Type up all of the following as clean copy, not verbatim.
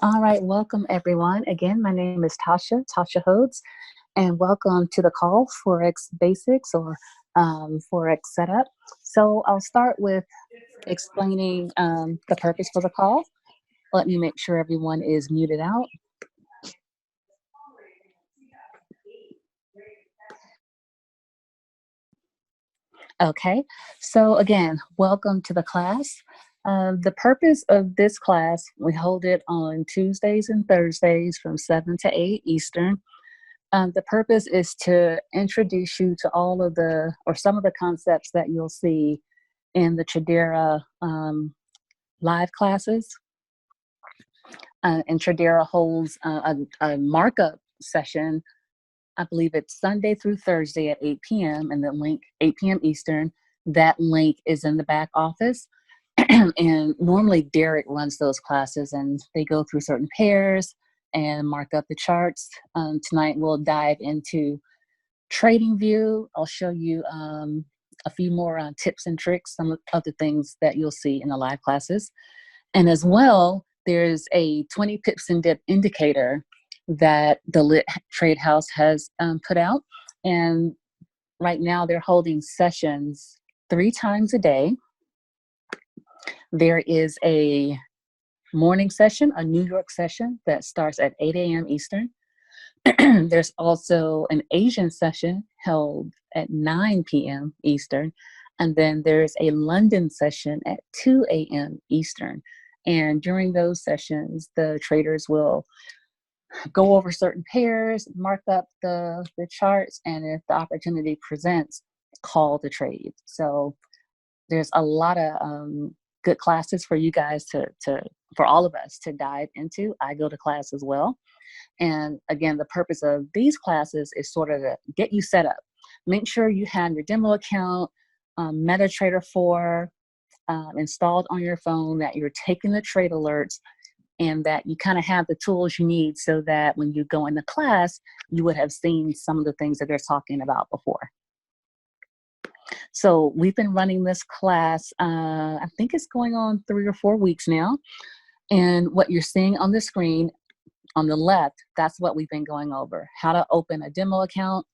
All right, welcome everyone. Again, my name is Tasha Hodes, and welcome to the call ForexBasics or Forex Setup. So I'll start with explaining the purpose for the call. Let me make sure everyone is muted out. Okay, so again, welcome to the class. The purpose of this class, we hold it on Tuesdays and Thursdays from 7 to 8 Eastern. The purpose is to introduce you to all of the, or some of the concepts that you'll see in the Tradera live classes. And Tradera holds a markup session. I believe it's Sunday through Thursday at 8 p.m. and the link 8 p.m. Eastern. That link is in the back office. And normally Derek runs those classes and they go through certain pairs and mark up the charts. Tonight we'll dive into Trading View. I'll show you a few more tips and tricks, some of the things that you'll see in the live classes. And as well, there's a 20 pips in dip indicator that the Lit Trade House has put out. And right now they're holding sessions 3 times a day. There is a morning session, a New York session that starts at 8 a.m. Eastern. There's also an Asian session held at 9 p.m. Eastern. And then there's a London session at 2 a.m. Eastern. And during those sessions, the traders will go over certain pairs, mark up the charts, and if the opportunity presents, call the trade. So there's a lot of good classes for you guys for all of us to dive into. I go to class as well. And again, the purpose of these classes is sort of to get you set up. Make sure you have your demo account, MetaTrader 4 installed on your phone, that you're taking the trade alerts, and that you kind of have the tools you need so that when you go into class, you would have seen some of the things that they're talking about before. So we've been running this class, I think it's going on 3 or 4 weeks now. And what you're seeing on the screen on the left, that's what we've been going over. How to open a demo account.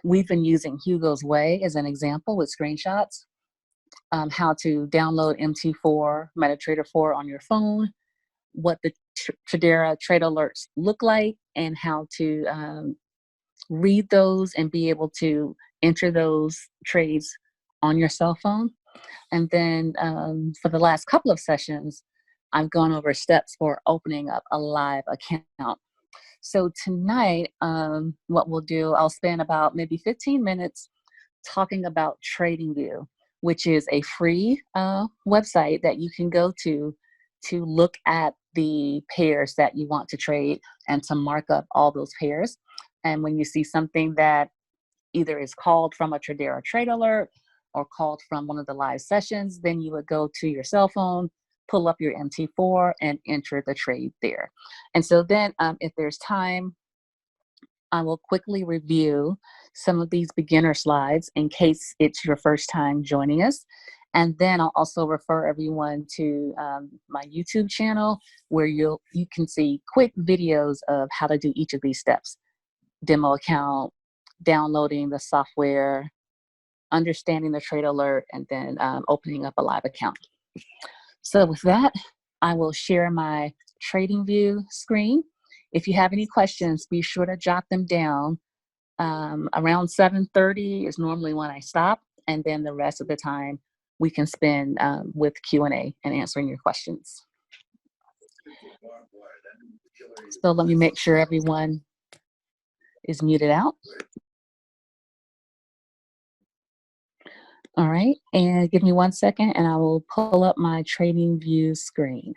We've been using Hugo's Way as an example with screenshots. How to download MT4, MetaTrader 4 on your phone. What the Tradera trade alerts look like, and how to read those and be able to enter those trades on your cell phone. And then for the last couple of sessions, I've gone over steps for opening up a live account. So tonight, what we'll do, I'll spend about maybe 15 minutes talking about Trading View, which is a free website that you can go to look at the pairs that you want to trade and to mark up all those pairs. And when you see something that either is called from a Tradera trade alert or called from one of the live sessions, then you would go to your cell phone, pull up your MT4 and enter the trade there. And so then if there's time, I will quickly review some of these beginner slides in case it's your first time joining us. And then I'll also refer everyone to my YouTube channel where you can see quick videos of how to do each of these steps. Demo account, downloading the software, understanding the trade alert, and then opening up a live account. So with that, I will share my Trading View screen. If you have any questions, be sure to jot them down. Around 7:30 is normally when I stop, and then the rest of the time we can spend with Q&A and answering your questions. So let me make sure everyone is muted out. All right, and give me 1 second and I will pull up my Trading View screen.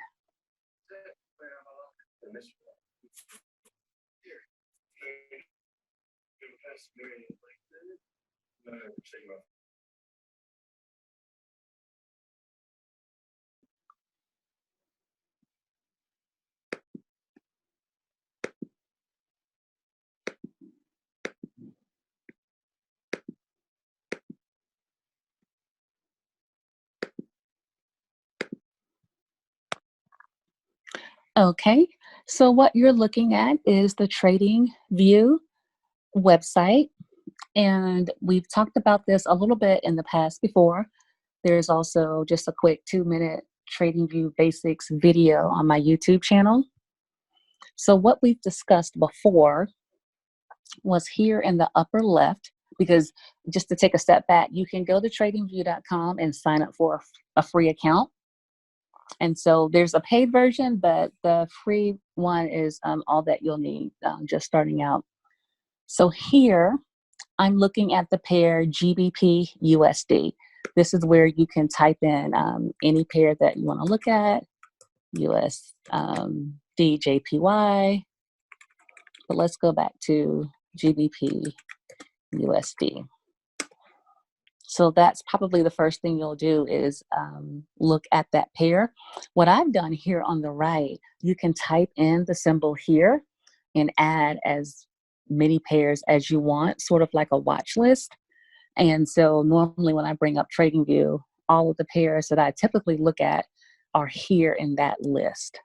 Okay, so what you're looking at is the Trading View website, and we've talked about this a little bit in the past before. There's also just a quick 2-minute Trading View Basics video on my YouTube channel. So what we've discussed before was here in the upper left, because just to take a step back, you can go to tradingview.com and sign up for a free account. And so there's a paid version, but the free one is all that you'll need just starting out. So here, I'm looking at the pair GBP USD. This is where you can type in any pair that you want to look at, USD JPY. But let's go back to GBP USD. So that's probably the first thing you'll do is look at that pair. What I've done here on the right, you can type in the symbol here and add as many pairs as you want, sort of like a watch list. And so normally when I bring up TradingView, all of the pairs that I typically look at are here in that list.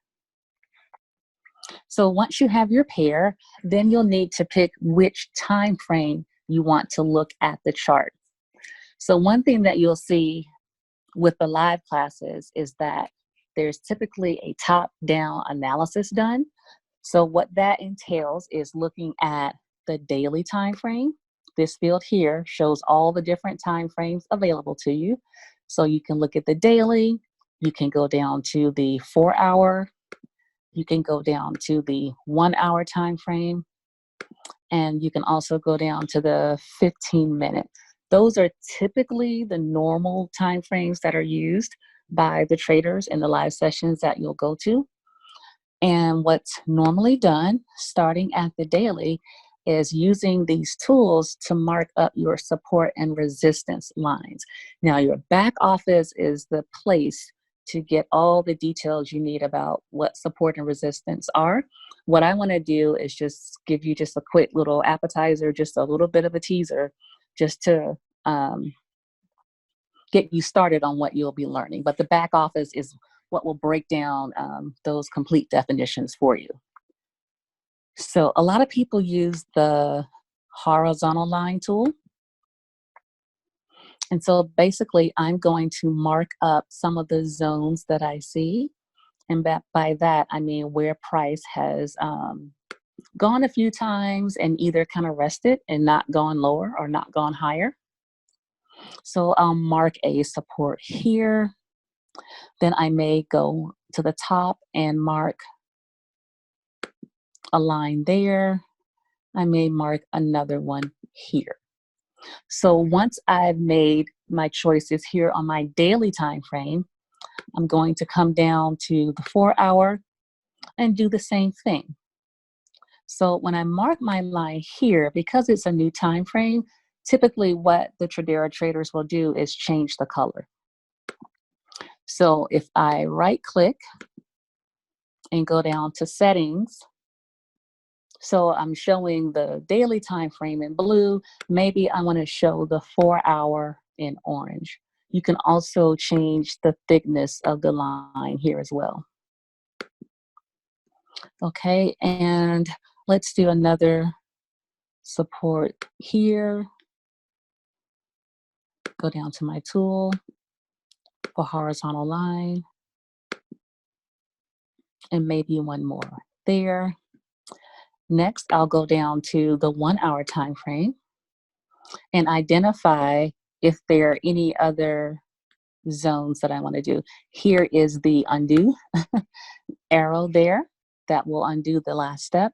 So once you have your pair, then you'll need to pick which time frame you want to look at the chart. So one thing that you'll see with the live classes is that there's typically a top-down analysis done. So what that entails is looking at the daily time frame. This field here shows all the different time frames available to you. So you can look at the daily, you can go down to the 4-hour, you can go down to the 1-hour time frame, and you can also go down to the 15-minute. Those are typically the normal time frames that are used by the traders in the live sessions that you'll go to. And what's normally done, starting at the daily, is using these tools to mark up your support and resistance lines. Now, your back office is the place to get all the details you need about what support and resistance are. What I want to do is just give you just a quick little appetizer, just a little bit of a teaser, just to get you started on what you'll be learning. But the back office is what will break down those complete definitions for you. So a lot of people use the horizontal line tool. And so basically, I'm going to mark up some of the zones that I see. And by that, I mean where price has gone a few times and either kind of rested and not gone lower or not gone higher. So I'll mark a support here. Then I may go to the top and mark a line there. I may mark another one here. So once I've made my choices here on my daily time frame, I'm going to come down to the 4-hour and do the same thing. So when I mark my line here, because it's a new time frame, typically what the Tradera traders will do is change the color. So if I right click and go down to settings, so I'm showing the daily time frame in blue, maybe I want to show the 4-hour in orange. You can also change the thickness of the line here as well. Okay, and let's do another support here. Go down to my tool for horizontal line, and maybe one more there. Next, I'll go down to the 1-hour time frame and identify if there are any other zones that I want to do. Here is the undo arrow there that will undo the last step.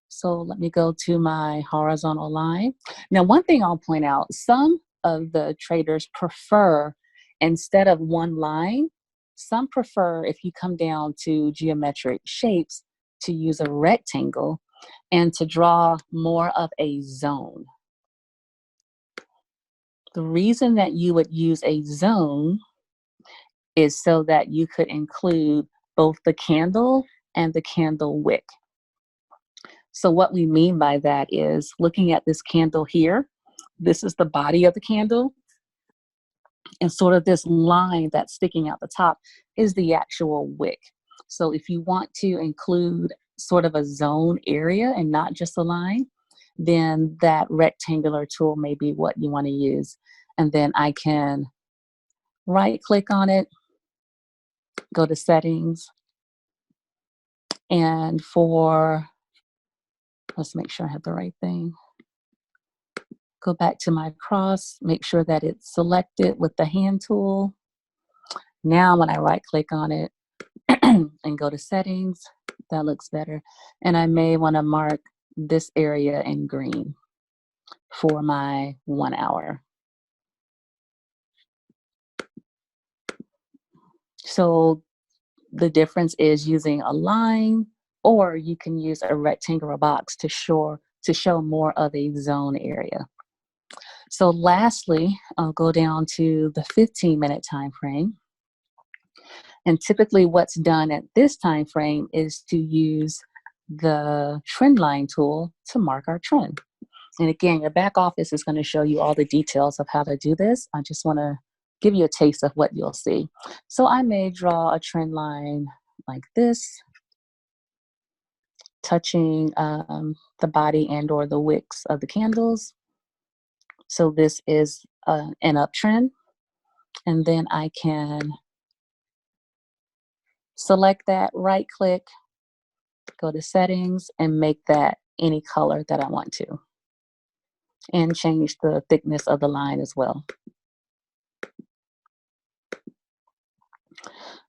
So let me go to my horizontal line. Now, one thing I'll point out, some of the traders prefer, instead of one line, some prefer, if you come down to geometric shapes, to use a rectangle and to draw more of a zone. The reason that you would use a zone is so that you could include both the candle and the candle wick. So what we mean by that is, looking at this candle here, this is the body of the candle, and sort of this line that's sticking out the top is the actual wick. So if you want to include sort of a zone area and not just a line, then that rectangular tool may be what you want to use. And then I can right click on it, go to settings, and let's make sure I have the right thing. Go back to my cross, make sure that it's selected with the hand tool. Now when I right click on it and go to settings, that looks better. And I may want to mark this area in green for my 1 hour. So the difference is using a line, or you can use a rectangular box to show more of a zone area. So lastly, I'll go down to the 15-minute time frame. And typically what's done at this time frame is to use the trend line tool to mark our trend. And again, your back office is going to show you all the details of how to do this. I just want to give you a taste of what you'll see. So I may draw a trend line like this, touching the body and or the wicks of the candles. So this is an uptrend. And then I can select that, right click, go to settings, and make that any color that I want to. And change the thickness of the line as well.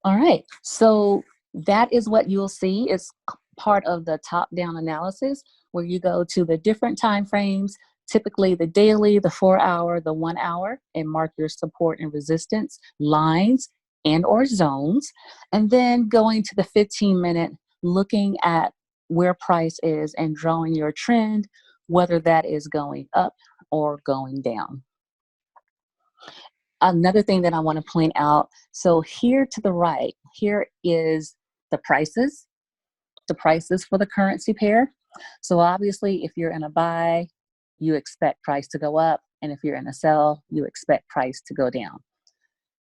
All right, so that is what you'll see. It's part of the top-down analysis where you go to the different time frames, typically the daily, the 4 hour, the 1 hour, and mark your support and resistance lines and or zones. And then going to the 15-minute, looking at where price is and drawing your trend, whether that is going up or going down. Another thing that I want to point out, so here to the right, here is the prices for the currency pair. So obviously, if you're in a buy, you expect price to go up, and if you're in a sell, you expect price to go down.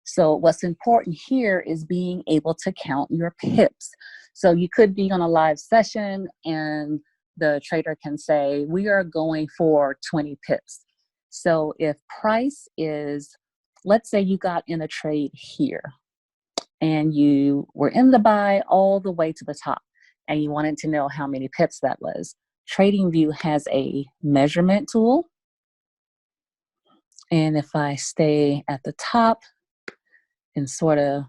So what's important here is being able to count your pips. So you could be on a live session and the trader can say, we are going for 20 pips. So if price is, let's say you got in a trade here and you were in the buy all the way to the top and you wanted to know how many pips that was. TradingView has a measurement tool. And if I stay at the top and sort of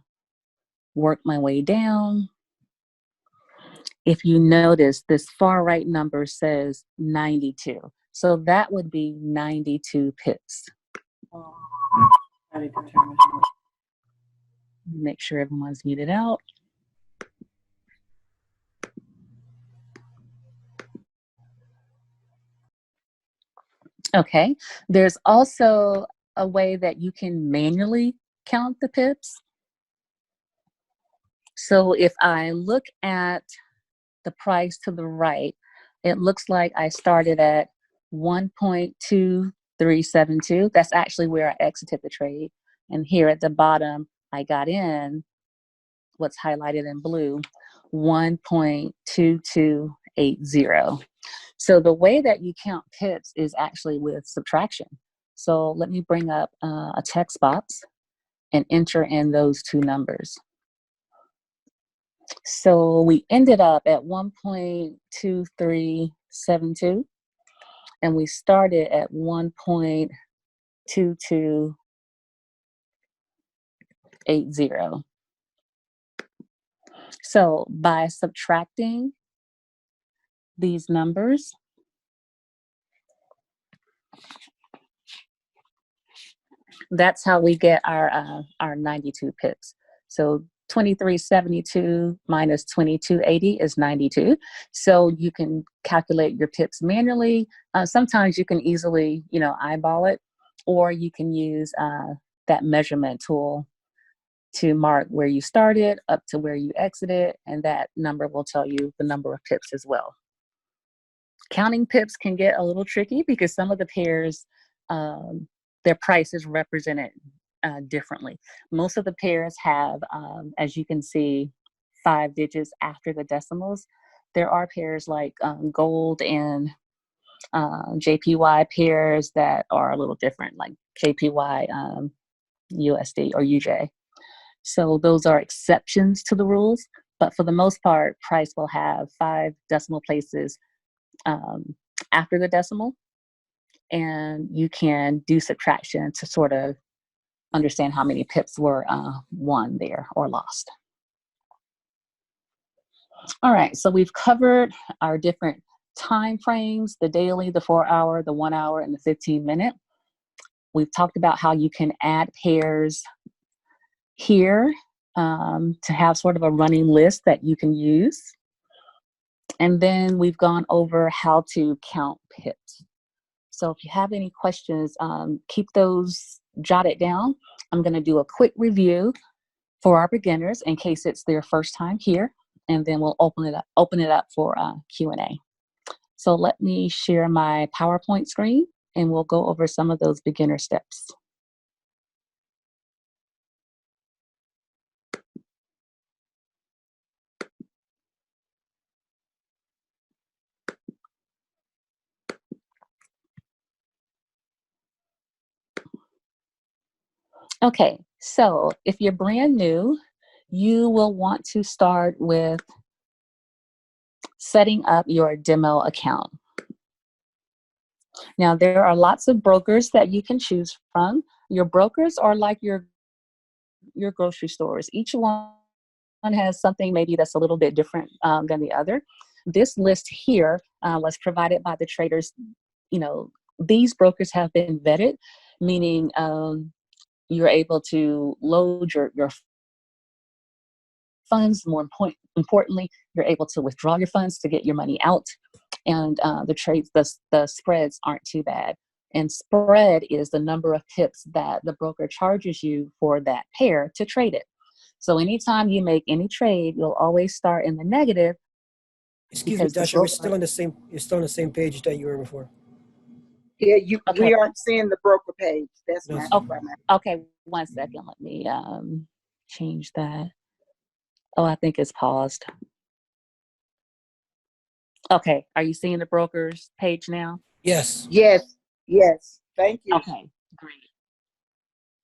work my way down, if you notice, this far right number says 92. So that would be 92 pips. Make sure everyone's muted out. Okay, there's also a way that you can manually count the pips. So if I look at the price to the right, it looks like I started at 1.2372. That's actually where I exited the trade. And here at the bottom, I got in what's highlighted in blue, 1.2280. So the way that you count pips is actually with subtraction. So let me bring up a text box and enter in those two numbers. So we ended up at 1.2372 and we started at 1.2280. So by subtracting these numbers, that's how we get our 92 pips. So 2372 minus 2280 is 92. So you can calculate your pips manually. Sometimes you can easily, eyeball it, or you can use that measurement tool to mark where you started up to where you exited, and that number will tell you the number of pips as well. Counting pips can get a little tricky because some of the pairs, their price is represented differently. Most of the pairs have, as you can see, 5 digits after the decimals. There are pairs like gold and JPY pairs that are a little different, like JPY USD or UJ. So those are exceptions to the rules, but for the most part, price will have 5 decimal places after the decimal, and you can do subtraction to sort of understand how many pips were won there or lost. All right, so we've covered our different time frames, the daily, the 4-hour, the 1 hour, and the 15-minute. We've talked about how you can add pairs here to have sort of a running list that you can use. And then we've gone over how to count pips. So if you have any questions, keep those jotted down. I'm going to do a quick review for our beginners in case it's their first time here, and then we'll open it up for Q&A. So let me share my PowerPoint screen, and we'll go over some of those beginner steps. Okay, so if you're brand new, you will want to start with setting up your demo account. Now, there are lots of brokers that you can choose from. Your brokers are like your grocery stores. Each one has something maybe that's a little bit different than the other. This list here was provided by the traders. You know, these brokers have been vetted, meaning you're able to load your funds. More importantly, you're able to withdraw your funds to get your money out, and the spreads aren't too bad. And spread is the number of pips that the broker charges you for that pair to trade it. So anytime you make any trade, you'll always start in the negative. Excuse me, Tasha, you're still on the same page that you were before. Yeah, Okay. We aren't seeing the broker page. That's No. Okay, 1 second. Let me change that. Oh, I think it's paused. Okay, are you seeing the brokers page now? Yes. Yes. Thank you. Okay, great.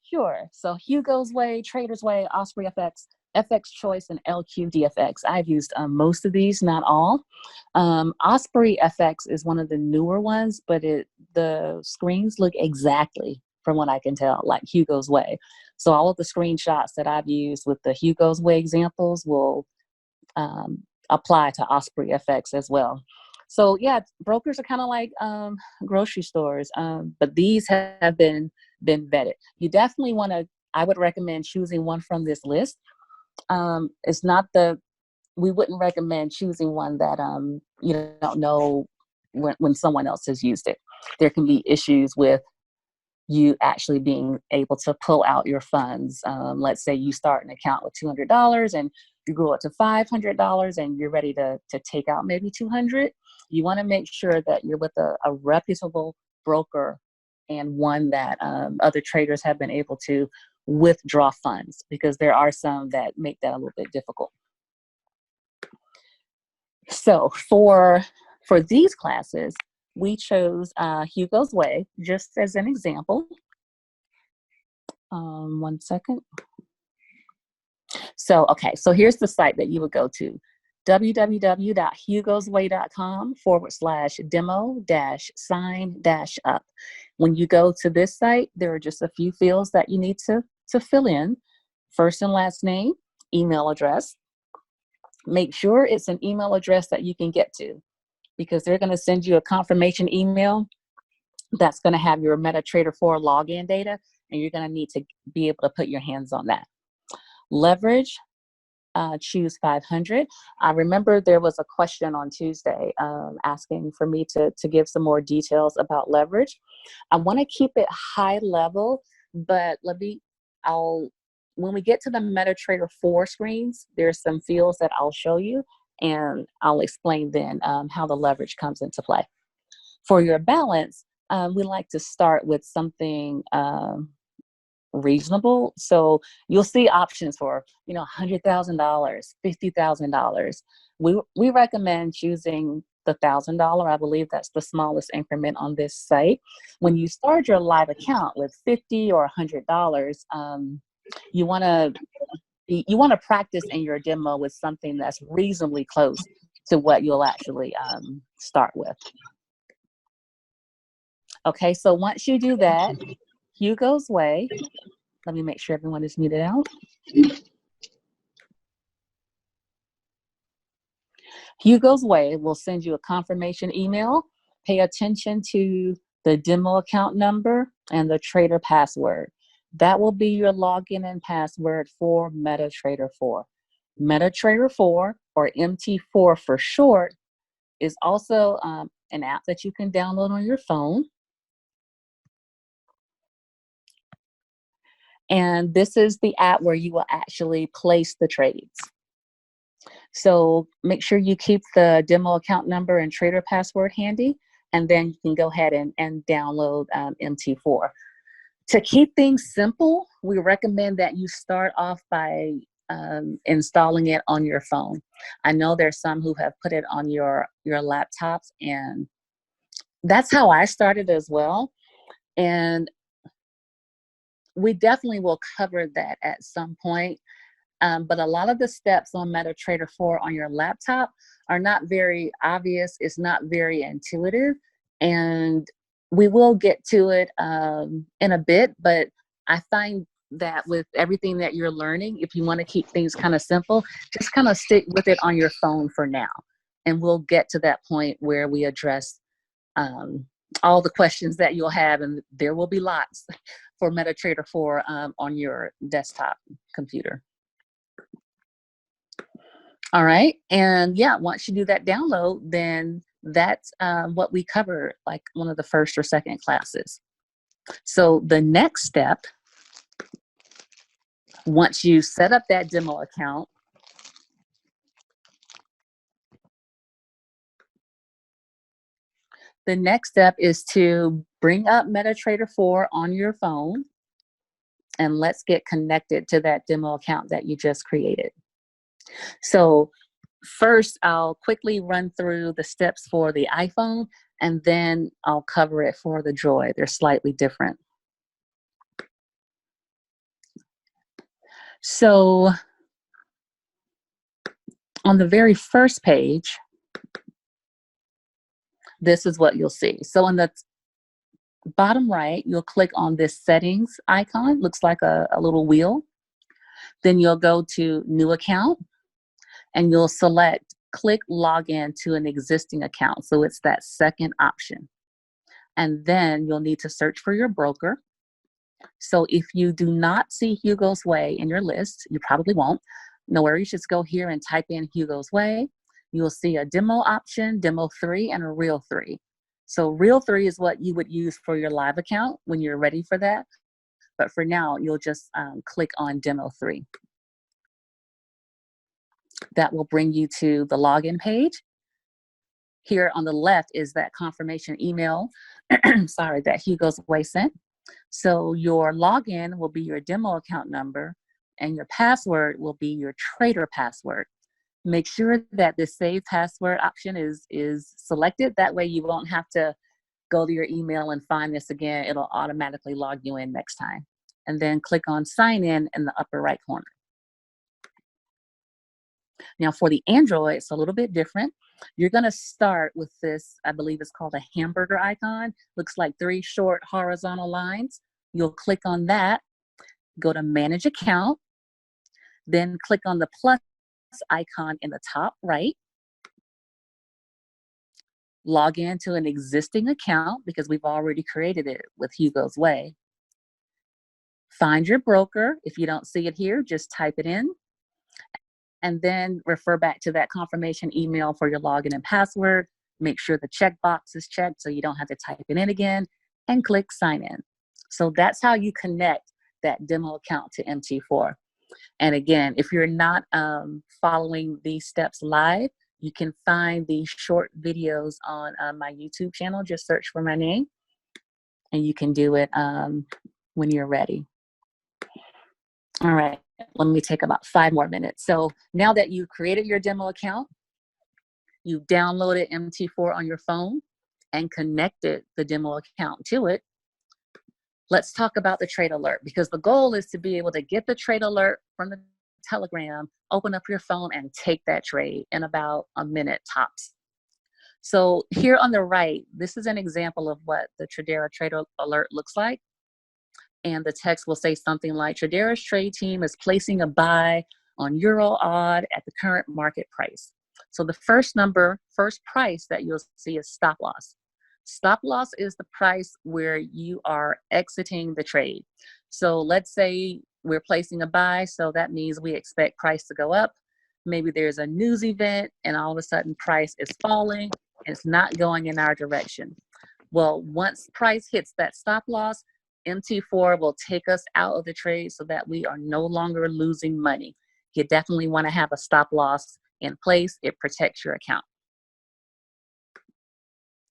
Sure. So Hugo's Way, Trader's Way, Osprey FX, FX Choice, and LQDFX. I've used most of these, not all. Osprey FX is one of the newer ones, but the screens look exactly, from what I can tell, like Hugo's Way. So all of the screenshots that I've used with the Hugo's Way examples will apply to Osprey FX as well. So yeah, brokers are kind of like grocery stores, but these have been vetted. You definitely want to, I would recommend choosing one from this list. It's not we wouldn't recommend choosing one that you don't know when someone else has used it. There can be issues with you actually being able to pull out your funds. Let's say you start an account with $200 and you grow it to $500 and you're ready to take out maybe $200. You want to make sure that you're with a reputable broker and one that other traders have been able to withdraw funds, because there are some that make that a little bit difficult. So for these classes, we chose Hugo's Way just as an example. 1 second. So, okay, so here's the site that you would go to, www.hugosway.com/demo-sign-up. When you go to this site, there are just a few fields that you need to fill in: first and last name, email address. Make sure it's an email address that you can get to, because they're going to send you a confirmation email that's going to have your MetaTrader 4 login data, and you're going to need to be able to put your hands on that. Leverage, choose 500. I remember there was a question on Tuesday asking for me to give some more details about leverage. I want to keep it high level, but when we get to the MetaTrader 4 screens, there's some fields that I'll show you, and I'll explain then how the leverage comes into play. For your balance, we like to start with something reasonable. So you'll see options for, you know, $100,000, $50,000. We recommend choosing the $1,000. I believe that's the smallest increment on this site. When you start your live account with $50 or $100, you want to practice in your demo with something that's reasonably close to what you'll actually start with. Okay, so once you do that, Hugo's Way. Let me make sure everyone is muted out. Hugo's Way will send you a confirmation email. Pay attention to the demo account number and the trader password. That will be your login and password for MetaTrader 4. MetaTrader 4, or MT4 for short, is also an app that you can download on your phone. And this is the app where you will actually place the trades. So make sure you keep the demo account number and trader password handy, and then you can go ahead and download MT4. To keep things simple, we recommend that you start off by installing it on your phone. I know there's some who have put it on your laptops, and that's how I started as well. And we definitely will cover that at some point. But a lot of the steps on MetaTrader 4 on your laptop are not very obvious. It's not very intuitive. And we will get to it in a bit, but I find that with everything that you're learning, if you want to keep things kind of simple, just kind of stick with it on your phone for now. And we'll get to that point where we address all the questions that you'll have, and there will be lots for MetaTrader 4 on your desktop computer. All right, and yeah, once you do that download, then that's what we cover, like one of the first or second classes. So the next step, once you set up that demo account, the next step is to bring up MetaTrader 4 on your phone, and let's get connected to that demo account that you just created. So first, I'll quickly run through the steps for the iPhone, and then I'll cover it for the Droid. They're slightly different. So on the very first page, this is what you'll see. So on the bottom right, you'll click on this settings icon. Looks like a little wheel. Then you'll go to New Account, and you'll select Click Login to an existing account. So it's that second option. And then you'll need to search for your broker. So if you do not see Hugo's Way in your list, you probably won't. No worries, just go here and type in Hugo's Way. You'll see a demo option, demo 3, and a real 3. So real 3 is what you would use for your live account when you're ready for that. But for now, you'll just click on demo 3. That will bring you to the login page. Here on the left is that confirmation email, sorry, that Hugo's Way sent. So your login will be your demo account number, and your password will be your trader password. Make sure that the save password option is selected. That way you won't have to go to your email and find this again. It'll automatically log you in next time. And then click on sign in the upper right corner. Now for the Android, it's a little bit different. You're gonna start with this, I believe it's called a hamburger icon. Looks like 3 short horizontal lines. You'll click on that, go to manage account, then click on the plus icon in the top right. Log in to an existing account because we've already created it with Hugo's Way. Find your broker. If you don't see it here, just type it in. And then refer back to that confirmation email for your login and password. Make sure the checkbox is checked so you don't have to type it in again, and click sign in. So that's how you connect that demo account to MT4. And again, if you're not following these steps live, you can find these short videos on my YouTube channel. Just search for my name, and you can do it when you're ready. All right, let me take about 5 more minutes. So now that you've created your demo account, you've downloaded MT4 on your phone and connected the demo account to it, let's talk about the trade alert, because the goal is to be able to get the trade alert from the Telegram, open up your phone and take that trade in about a minute tops. So here on the right, this is an example of what the Tradera trade alert looks like. And the text will say something like, Tradera's trade team is placing a buy on Euro odd at the current market price. So the first price that you'll see is stop loss. Stop loss is the price where you are exiting the trade. So let's say we're placing a buy, so that means we expect price to go up. Maybe there's a news event and all of a sudden price is falling and it's not going in our direction. Well, once price hits that stop loss, MT4 will take us out of the trade so that we are no longer losing money. You definitely want to have a stop loss in place. It protects your account.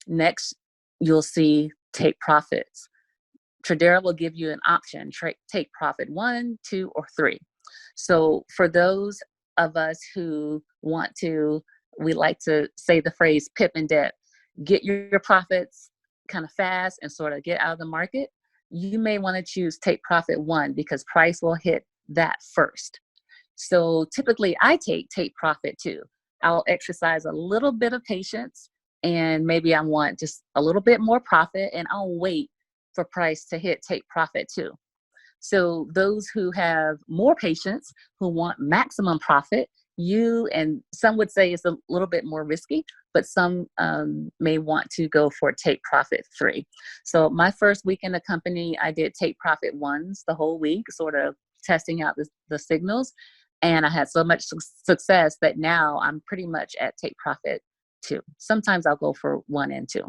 Next, you'll see take profits. Tradera will give you an option, take profit 1, 2, or 3. So for those of us who want to, we like to say the phrase pip and dip, get your profits kind of fast and sort of get out of the market, you may want to choose take profit 1 because price will hit that first. So typically I take profit 2. I'll exercise a little bit of patience and maybe I want just a little bit more profit and I'll wait for price to hit take profit 2. So those who have more patience, who want maximum profit, and some would say it's a little bit more risky, but some may want to go for take profit 3. So my first week in the company, I did take profit 1s the whole week, sort of testing out the signals. And I had so much success that now I'm pretty much at take profit 2. Sometimes I'll go for 1 and 2.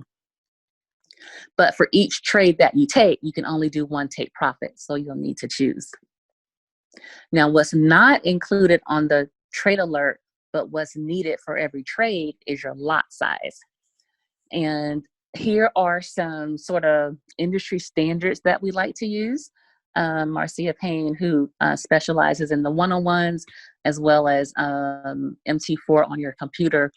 But for each trade that you take, you can only do 1 take profit. So you'll need to choose. Now, what's not included on the trade alert, but what's needed for every trade is your lot size. And here are some sort of industry standards that we like to use. Marcia Payne, who specializes in the 101s as well as MT4 on your computer,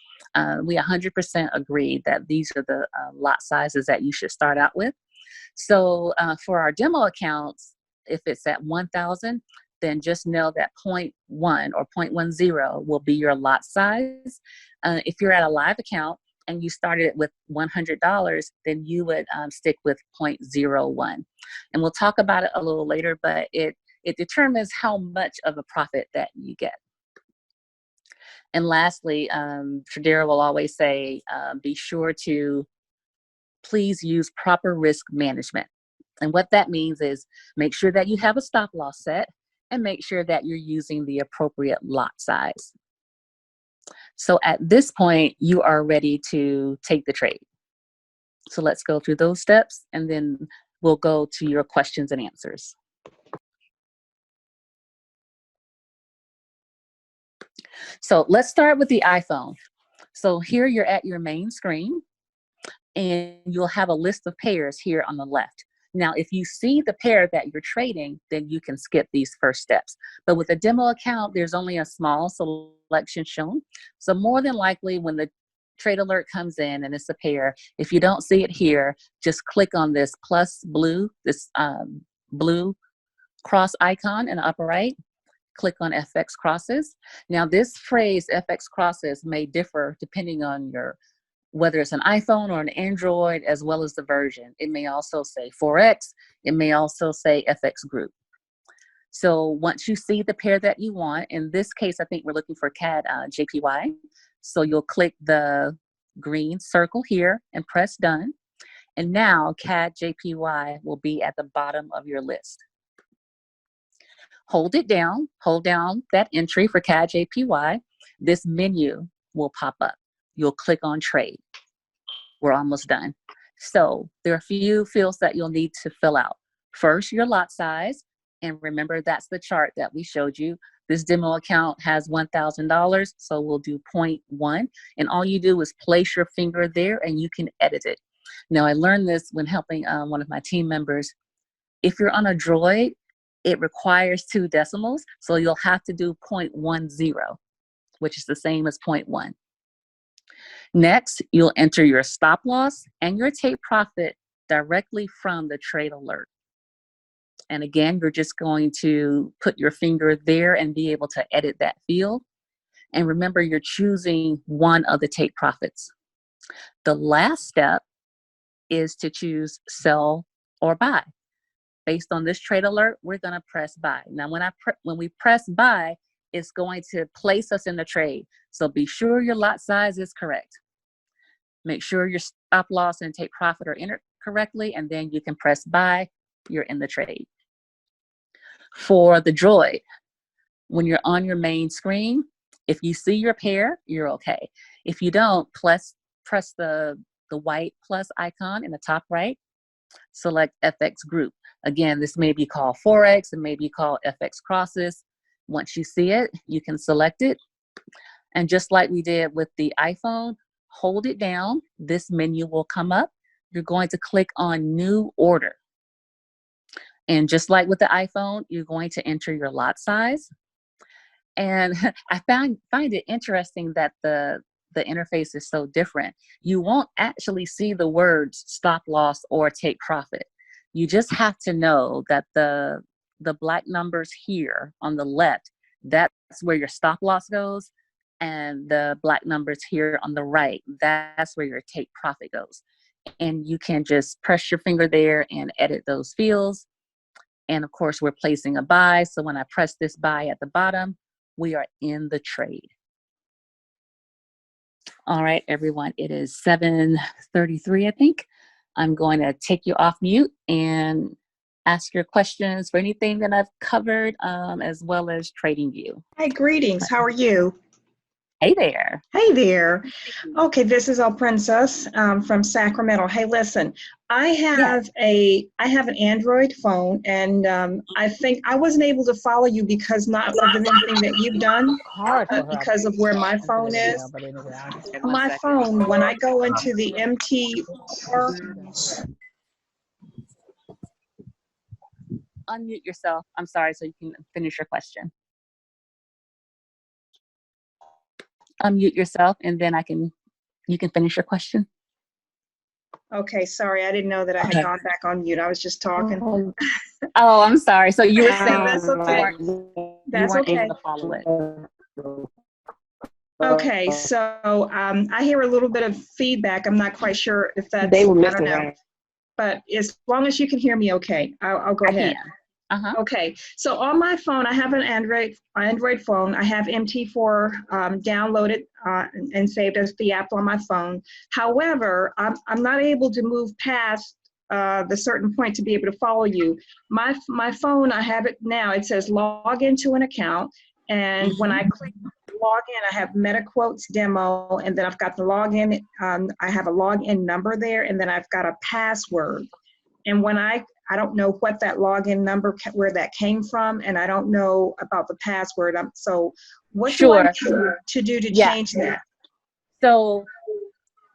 we 100% agree that these are the lot sizes that you should start out with. So for our demo accounts, if it's at 1,000, then just know that 0.1 or 0.10 will be your lot size. If you're at a live account and you started it with $100, then you would stick with 0.01. And we'll talk about it a little later, but it determines how much of a profit that you get. And lastly, Tradera will always say, be sure to please use proper risk management. And what that means is make sure that you have a stop loss set and make sure that you're using the appropriate lot size. So at this point, you are ready to take the trade. So let's go through those steps and then we'll go to your questions and answers. So let's start with the iPhone. So here you're at your main screen and you'll have a list of pairs here on the left. Now, if you see the pair that you're trading, then you can skip these first steps. But with a demo account, there's only a small selection shown. So more than likely when the trade alert comes in and it's a pair, if you don't see it here, just click on this plus blue, this blue cross icon in the upper right. Click on FX crosses. Now this phrase FX crosses may differ depending on whether it's an iPhone or an Android, as well as the version. It may also say Forex. It may also say FX group. So once you see the pair that you want, in this case, I think we're looking for CAD JPY. So you'll click the green circle here and press done. And now CAD JPY will be at the bottom of your list. Hold it down, hold down that entry for CAD JPY. This menu will pop up. You'll click on trade. We're almost done. So there are a few fields that you'll need to fill out. First, your lot size. And remember, that's the chart that we showed you. This demo account has $1,000, so we'll do 0.1. And all you do is place your finger there and you can edit it. Now, I learned this when helping one of my team members. If you're on a Droid, it requires 2 decimals, so you'll have to do 0.10, which is the same as 0.1. Next, you'll enter your stop loss and your take profit directly from the trade alert. And again, you're just going to put your finger there and be able to edit that field. And remember, you're choosing one of the take profits. The last step is to choose sell or buy. Based on this trade alert, we're going to press buy. Now, when we press buy, it's going to place us in the trade. So be sure your lot size is correct. Make sure your stop loss and take profit are entered correctly, and then you can press buy. You're in the trade. For the droid, when you're on your main screen, if you see your pair, you're okay. If you don't, press the white plus icon in the top right, select FX group. Again, this may be called Forex, it may be called FX crosses. Once you see it, you can select it. And just like we did with the iPhone, hold it down. This menu will come up. You're going to click on new order. And just like with the iPhone, you're going to enter your lot size. And I find it interesting that the interface is so different. You won't actually see the words stop loss or take profit. You just have to know that the black numbers here on the left, that's where your stop loss goes. And the black numbers here on the right, that's where your take profit goes. And you can just press your finger there and edit those fields. And of course, we're placing a buy. So when I press this buy at the bottom, we are in the trade. All right, everyone, it is 7:33, I think. I'm going to take you off mute and ask your questions for anything that I've covered, as well as TradingView. Hi, greetings. How are you? Hey there. Hey there. Okay, this is our princess from Sacramento. Hey, listen, I have an Android phone, and I think I wasn't able to follow you because not of anything that you've done, because of where my phone is. My phone, when I go into the MT4, Unmute yourself. I'm sorry, so you can finish your question. Unmute yourself, and then you can finish your question. Okay, sorry, I didn't know that I had gone back on mute. I was just talking. Oh, I'm sorry. So you were saying that's okay. That's okay. able to follow it. Okay, so I hear a little bit of feedback. I'm not quite sure if that's, They were I missing don't know. out. But as long as you can hear me okay, I'll go ahead. Okay, so on my phone, I have an Android phone. I have MT4 downloaded and saved as the app on my phone. However, I'm not able to move past the certain point to be able to follow you. My phone, I have it now. It says log into an account, and when I click log in, I have MetaQuotes demo, and then I've got the login. I have a login number there, and then I've got a password. And when I don't know what that login number, where that came from, and I don't know about the password. So what do I need to do to change that? So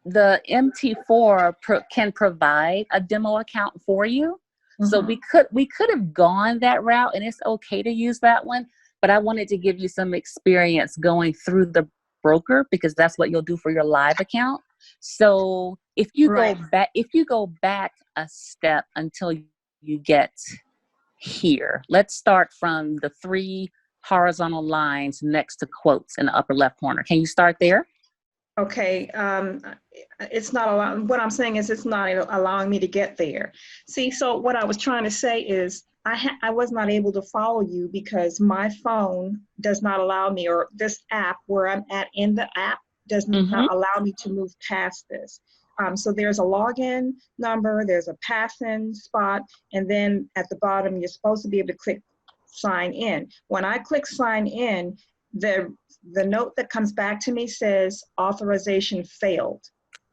the MT4 can provide a demo account for you. So we could have gone that route, and it's okay to use that one. But I wanted to give you some experience going through the broker, because that's what you'll do for your live account. So if you go back a step until you get here, let's start from the 3 horizontal lines next to quotes in the upper left corner. Can you start there? Okay, it's not allowing, what I'm saying is it's not allowing me to get there. See, so what I was trying to say is I was not able to follow you because my phone does not allow me, or this app where I'm at in the app does not allow me to move past this. So there's a login number, there's a pass-in spot, and then at the bottom, you're supposed to be able to click sign in. When I click sign in, the note that comes back to me says authorization failed.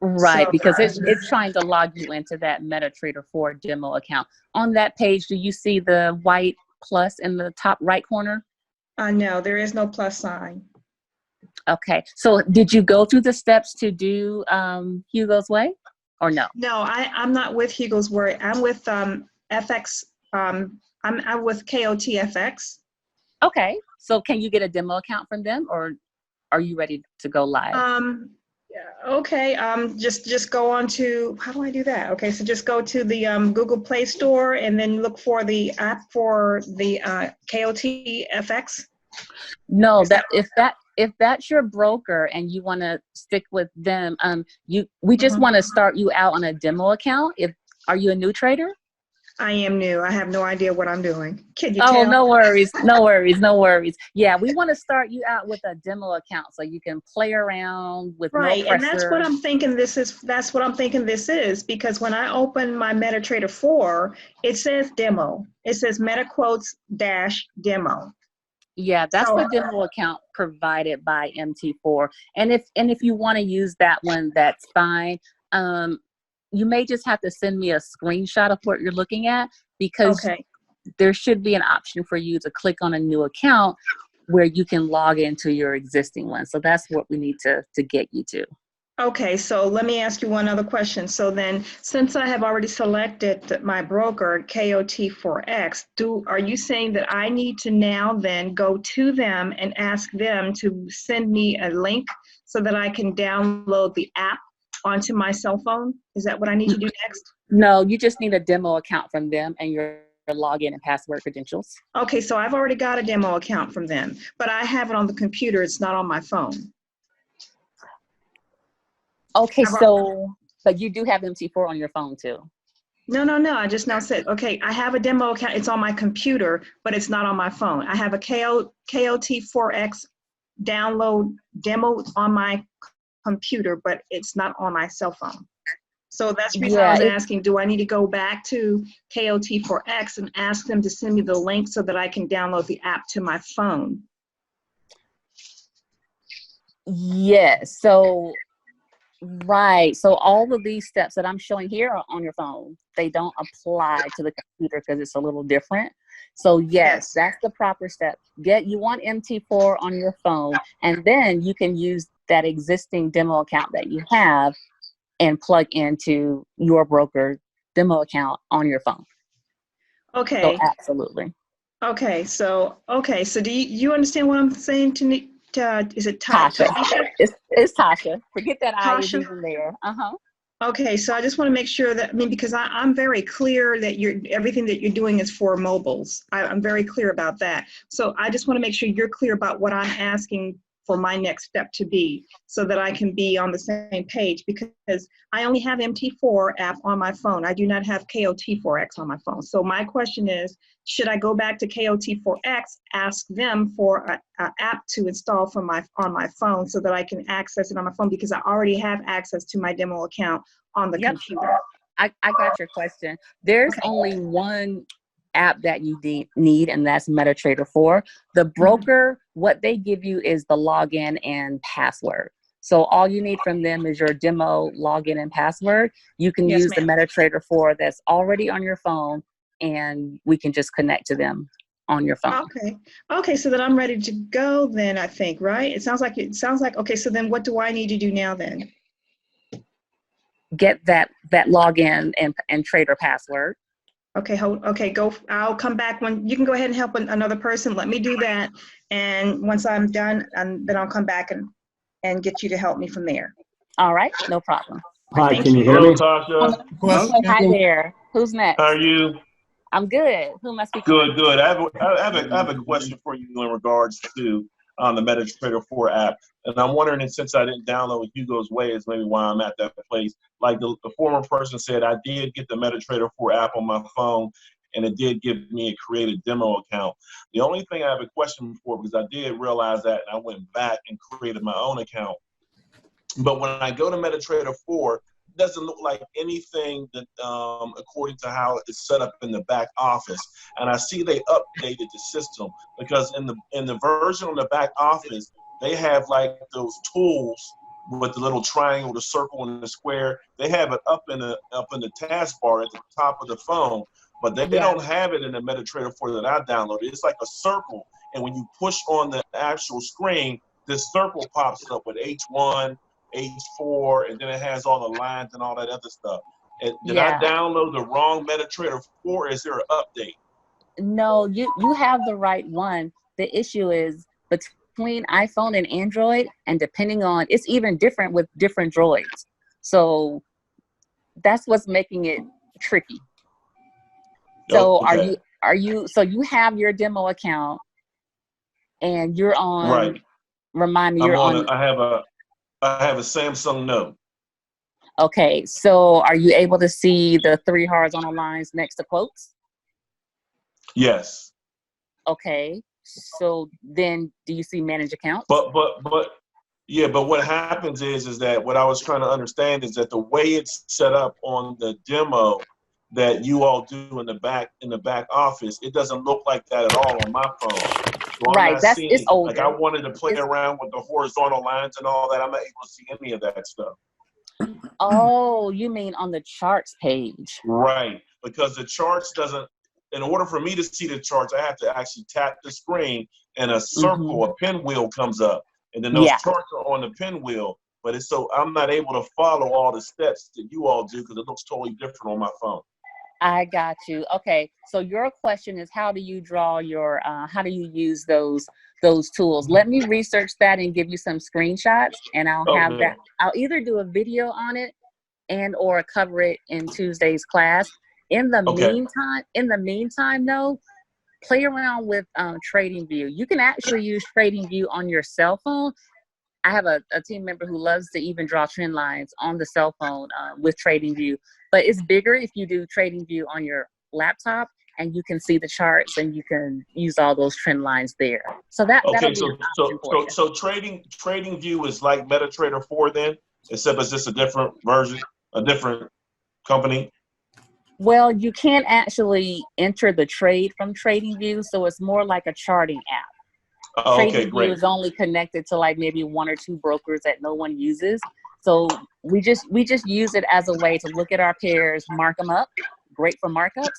Right, So, because it's trying to log you into that MetaTrader 4 demo account. On that page, do you see the white plus in the top right corner? No, there is no plus sign. Okay, so did you go through the steps to do Hugo's Way, or no? No, I'm not with Hugo's Way. I'm with FX I'm with KOTFX. Okay. So can you get a demo account from them, or are you ready to go live? Okay. Just go on to, how do I do that? Okay. So just go to the Google Play Store and then look for the app for the KOTFX. No, if that's your broker and you want to stick with them, we just want to start you out on a demo account. Are you a new trader? I am new. I have no idea what I'm doing. Can you Oh, tell? no worries, no worries, no worries. Yeah, we want to start you out with a demo account so you can play around with no pressure. And that's what I'm thinking this is. That's what I'm thinking this is, because when I open my MetaTrader 4, it says demo. It says MetaQuotes-demo. Yeah, that's the demo account provided by MT4. And if you want to use that one, that's fine. You may just have to send me a screenshot of what you're looking at, because there should be an option for you to click on a new account where you can log into your existing one. So that's what we need to get you to. Okay, so let me ask you one other question. So then, since I have already selected my broker, KOT4X, are you saying that I need to now then go to them and ask them to send me a link so that I can download the app onto my cell phone? Is that what I need to do next? No, you just need a demo account from them and your login and password credentials. Okay, so I've already got a demo account from them, but I have it on the computer. It's not on my phone. Okay, but you do have MT4 on your phone too. No. I just now said, okay, I have a demo account. It's on my computer, but it's not on my phone. I have a KOT4X download demo on my computer, but it's not on my cell phone. So that's the reason I was asking, do I need to go back to KOT4X and ask them to send me the link so that I can download the app to my phone? Yes. So, right. So all of these steps that I'm showing here are on your phone. They don't apply to the computer because it's a little different. So yes, that's the proper step. You want MT4 on your phone, and then you can use that existing demo account that you have and plug into your broker demo account on your phone. Okay. So absolutely. Okay. So do you understand what I'm saying to me? Is it Tasha? It's Tasha. Forget that I is even there. Okay, so I just want to make sure that, because I'm very clear that everything that you're doing is for mobiles. I'm very clear about that. So I just want to make sure you're clear about what I'm asking for my next step to be, so that I can be on the same page, because I only have MT4 app on my phone. I do not have KOT4X on my phone. So my question is, should I go back to KOT4X, ask them for an app to install on my phone so that I can access it on my phone, because I already have access to my demo account on the computer? I got your question. There's only one app that you need, and that's MetaTrader 4. The broker, what they give you is the login and password. So all you need from them is your demo login and password. You can use the MetaTrader 4 that's already on your phone, and we can just connect to them on your phone. Okay, so then I'm ready to go then, I think, right? It sounds like, okay, so then what do I need to do now then? Get that login and trader password. Okay, go. I'll come back when you can go ahead and help another person. Let me do that. And once I'm done, then I'll come back and get you to help me from there. All right, no problem. Hi, can you hear me? Tasha. Hi there. Who's next? How are you? I'm good. Who am I speaking to? Good. I have a question for you in regards to the MetaTrader 4 app. And I'm wondering, and since I didn't download Hugo's Way, is maybe why I'm at that place. Like the former person said, I did get the MetaTrader 4 app on my phone, and it did give me a created demo account. The only thing I have a question for, because I did realize that, and I went back and created my own account. But when I go to MetaTrader 4, it doesn't look like anything that, according to how it's set up in the back office. And I see they updated the system, because in the version on the back office, they have like those tools with the little triangle, the circle, and the square. They have it up in the taskbar at the top of the phone, but they don't have it in the MetaTrader 4 that I downloaded. It's like a circle, and when you push on the actual screen, this circle pops up with H1, H4, and then it has all the lines and all that other stuff. And did I download the wrong MetaTrader 4? Is there an update? No, you have the right one. The issue is between iPhone and Android, and depending on, it's even different with different droids. So that's what's making it tricky. So Okay. so you have your demo account and you're on, Right. remind me, I'm you're on, I have a Samsung Note. Okay, so are you able to see the 3 horizontal lines next to quotes? Yes. Okay, so then do you see manage accounts? But what happens is that what I was trying to understand is that the way it's set up on the demo that you all do in the back office, it doesn't look like that at all on my phone. So I'm Right, not it's seeing, older. like I wanted to play around with the horizontal lines and all that. I'm not able to see any of that stuff. Oh, you mean on the charts page? Right, because the charts doesn't, in order for me to see the charts, I have to actually tap the screen and a circle, a pinwheel comes up. And then those charts are on the pinwheel, but it's so I'm not able to follow all the steps that you all do because it looks totally different on my phone. I got you. Okay, so your question is, how do you draw your, how do you use those tools? Let me research that and give you some screenshots, and I'll have that. I'll either do a video on it and or cover it in Tuesday's class. In the meantime, though, play around with TradingView. You can actually use TradingView on your cell phone. I have a team member who loves to even draw trend lines on the cell phone with TradingView, but it's bigger if you do TradingView on your laptop, and you can see the charts and you can use all those trend lines there. So that'll be an option for you. So TradingView is like MetaTrader 4 then, except it's just a different version, a different company. Well, you can't actually enter the trade from TradingView, so it's more like a charting app. Okay, great. TradingView is only connected to like maybe 1 or 2 brokers that no one uses. So we just use it as a way to look at our pairs, mark them up, great for markups,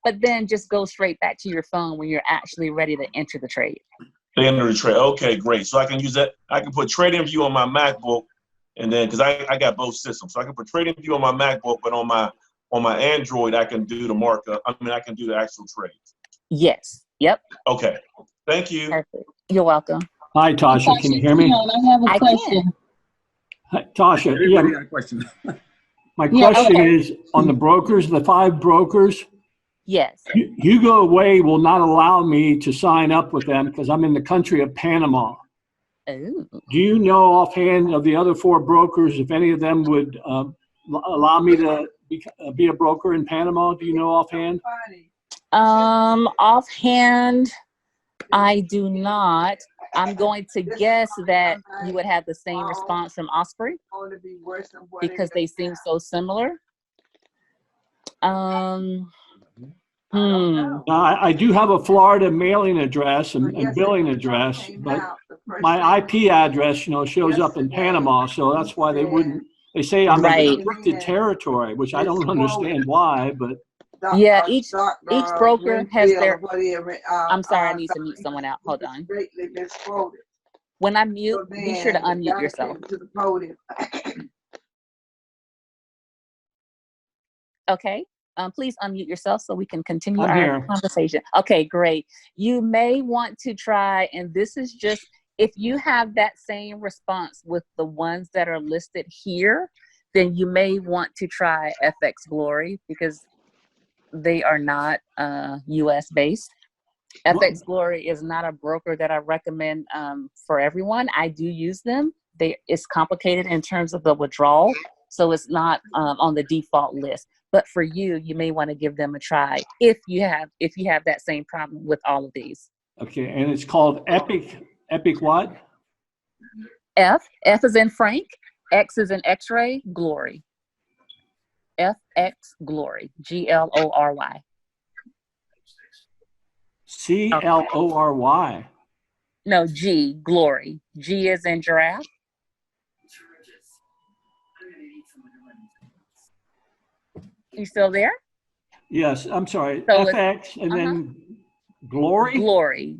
but then just go straight back to your phone when you're actually ready to enter the trade. Enter the trade. Okay, great. So I can use that. I can put TradingView on my MacBook, and then because I got both systems, so I can put TradingView on my MacBook, but on my Android I can do the markup. I mean, I can do the actual trades. Yes. Yep. Okay. Thank you. Perfect. You're welcome. Hi, Tasha. Can you hear me? I have a question. Hi, Tasha. Everybody got a question. My question is on the brokers, the 5 brokers. Yes. Hugo Way will not allow me to sign up with them because I'm in the country of Panama. Ooh. Do you know offhand of the other 4 brokers, if any of them would allow me to be a broker in Panama? Do you know offhand? Offhand, I do not. I'm going to guess that you would have the same response from Osprey because they seem so similar. I do have a Florida mailing address and billing address, but my IP address, shows up in Panama, so that's why they wouldn't. They say I'm in restricted territory, which I don't understand why, but. Yeah, each broker has their. I'm sorry, I need to mute someone out. Hold on. When I mute, be sure to unmute yourself. Okay. Please unmute yourself so we can continue our conversation. Okay, great. You may want to try, and this is just if you have that same response with the ones that are listed here, then you may want to try FX Glory because they are not US based. FX Glory is not a broker that I recommend for everyone. I do use them. It's complicated in terms of the withdrawal, so it's not on the default list. But for you, you may want to give them a try if you have that same problem with all of these. Okay, and it's called Epic. Epic what? F is in Frank, X is in X-ray, Glory. FX Glory, GLORY. CLORY. No, G, Glory. G is in giraffe. You still there? Yes, I'm sorry. So FX and then Glory? Glory.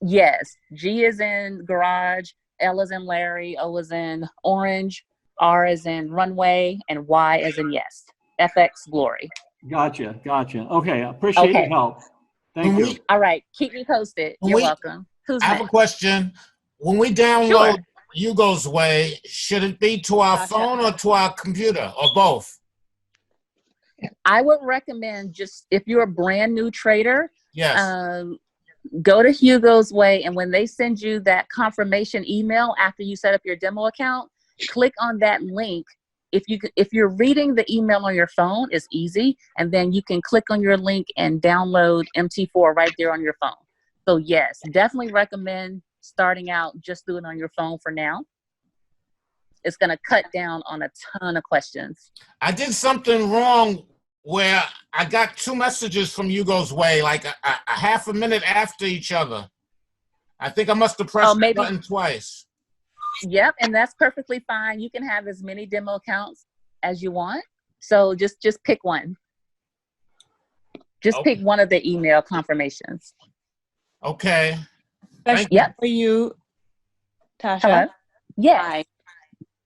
Yes. G is in garage, L is in Larry, O is in orange, R is in runway, and Y is in yes. FX Glory. Gotcha. Okay, I appreciate your help. Thank you. All right. Keep me posted. You're welcome. Who's I have a question. When we download Hugo's Way, should it be to our phone or to our computer or both? I would recommend just if you're a brand new trader, yes, go to Hugo's Way, and when they send you that confirmation email after you set up your demo account, click on that link. If you're reading the email on your phone, it's easy, and then you can click on your link and download MT4 right there on your phone. So yes, definitely recommend starting out just doing it on your phone for now. It's going to cut down on a ton of questions. I did something wrong where I got 2 messages from Hugo's Way, like a half a minute after each other. I think I must have pressed the button twice. Yep, and that's perfectly fine. You can have as many demo accounts as you want. So just pick one. Just pick one of the email confirmations. Okay. Yep. For you, Tasha. Hello. Yes. Hi.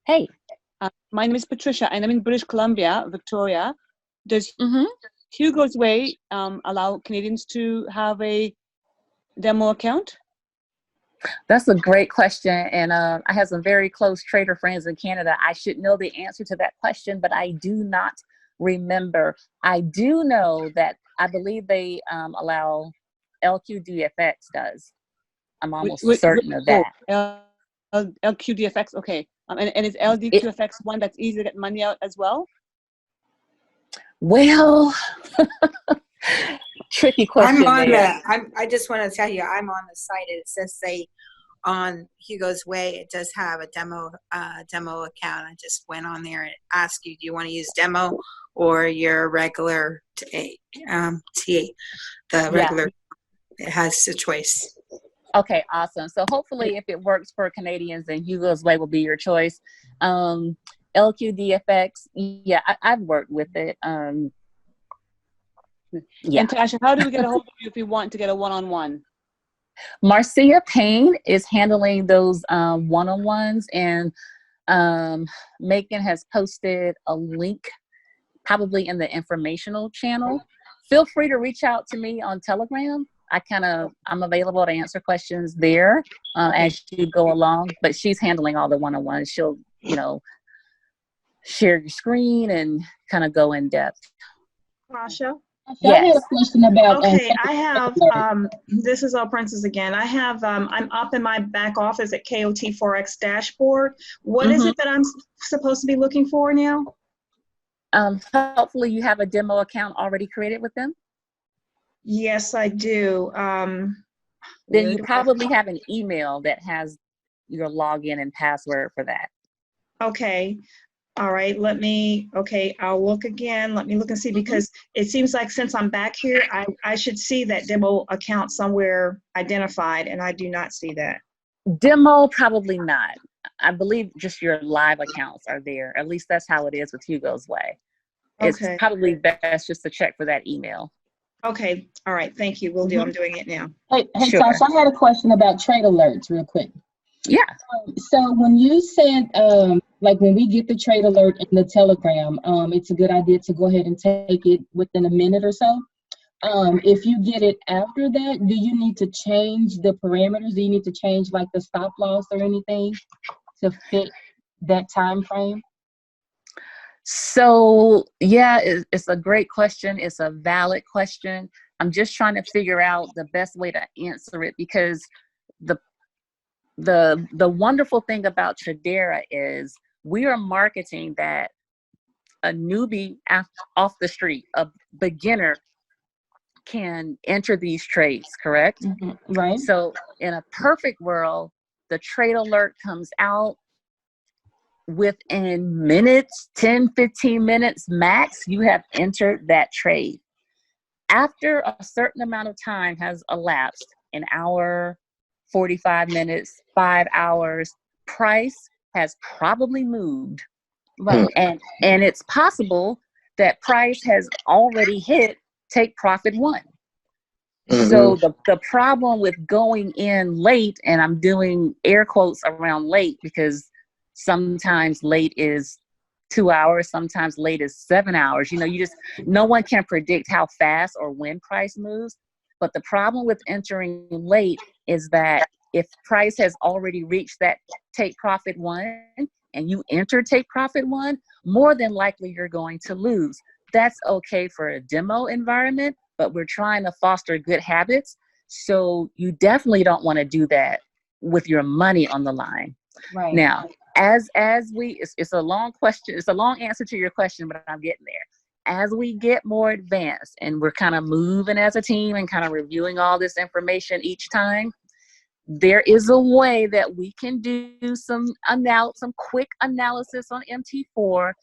Hey. My name is Patricia, and I'm in British Columbia, Victoria. Does Hugo's Way allow Canadians to have a demo account? That's a great question, and I have some very close trader friends in Canada. I should know the answer to that question, but I do not remember. I do know that I believe they allow LQDFX does. I'm almost certain of that. LQDFX, okay. And is LDQFX one that's easy to get money out as well? Well, tricky question. I just want to tell you, I'm on the site. It says on Hugo's Way, it does have a demo account. I just went on there and asked you, do you want to use demo or your regular TA? The regular, it has a choice. Okay, awesome. So hopefully if it works for Canadians, then Hugo's Way will be your choice. LQDFX, yeah, I've worked with it. Yeah. And Tasha, how do we get a hold of you if we want to get a one-on-one? Marcia Payne is handling those one-on-ones, and Macon has posted a link probably in the informational channel. Feel free to reach out to me on Telegram. I'm available to answer questions there as you go along, but she's handling all the one-on-ones. She'll, share your screen and kind of go in depth. Tasha? Yes. I had a question about. Okay, I have, this is All Princess again. I have, I'm up in my back office at KOT Forex dashboard. What is it that I'm supposed to be looking for now? Hopefully you have a demo account already created with them. Yes, I do. Then you probably have an email that has your login and password for that. Okay. All right. I'll look again. Let me look and see, because it seems like since I'm back here, I should see that demo account somewhere identified, and I do not see that. Demo, probably not. I believe just your live accounts are there. At least that's how it is with Hugo's Way. It's probably best just to check for that email. Okay. All right. Thank you. Will do. I'm doing it now. Hey, Sure. Tasha, I had a question about trade alerts real quick. Yeah. So when you said, like when we get the trade alert in the Telegram, it's a good idea to go ahead and take it within a minute or so. If you get it after that, do you need to change the parameters? Do you need to change like the stop loss or anything to fit that time frame? So yeah, it's a great question. It's a valid question. I'm just trying to figure out the best way to answer it, because the wonderful thing about Tradera is we are marketing that a newbie off the street, a beginner, can enter these trades, correct? Right. So in a perfect world, the trade alert comes out within minutes, 10, 15 minutes max, you have entered that trade. After a certain amount of time has elapsed, an hour, 45 minutes, 5 hours, price has probably moved. Right. And it's possible that price has already hit take profit one. So the problem with going in late, and I'm doing air quotes around late because sometimes late is 2 hours, sometimes late is 7 hours. No one can predict how fast or when price moves. But the problem with entering late is that if price has already reached that take profit 1 and you enter take profit 1, more than likely you're going to lose. That's okay for a demo environment, but we're trying to foster good habits. So you definitely don't want to do that with your money on the line. Right. Now, it's a long question. It's a long answer to your question, but I'm getting there. As we get more advanced and we're kind of moving as a team and kind of reviewing all this information each time, there is a way that we can do some quick analysis on MT4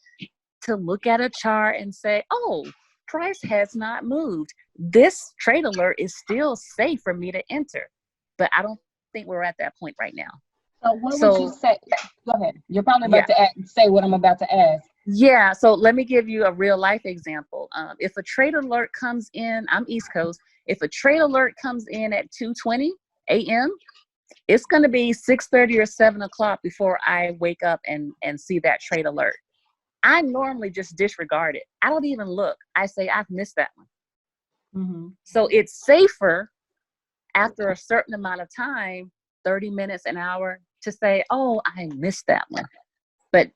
to look at a chart and say, oh, price has not moved. This trade alert is still safe for me to enter. But I don't think we're at that point right now. So what would you say? Go ahead. You're probably about to say what I'm about to ask. Yeah, so let me give you a real life example. If a trade alert comes in, I'm East Coast. If a trade alert comes in at 2:20 a.m., it's going to be 6:30 or 7 o'clock before I wake up and see that trade alert. I normally just disregard it. I don't even look. I say, I've missed that one. Mm-hmm. So it's safer after a certain amount of time, 30 minutes, an hour, to say, oh, I missed that one. But,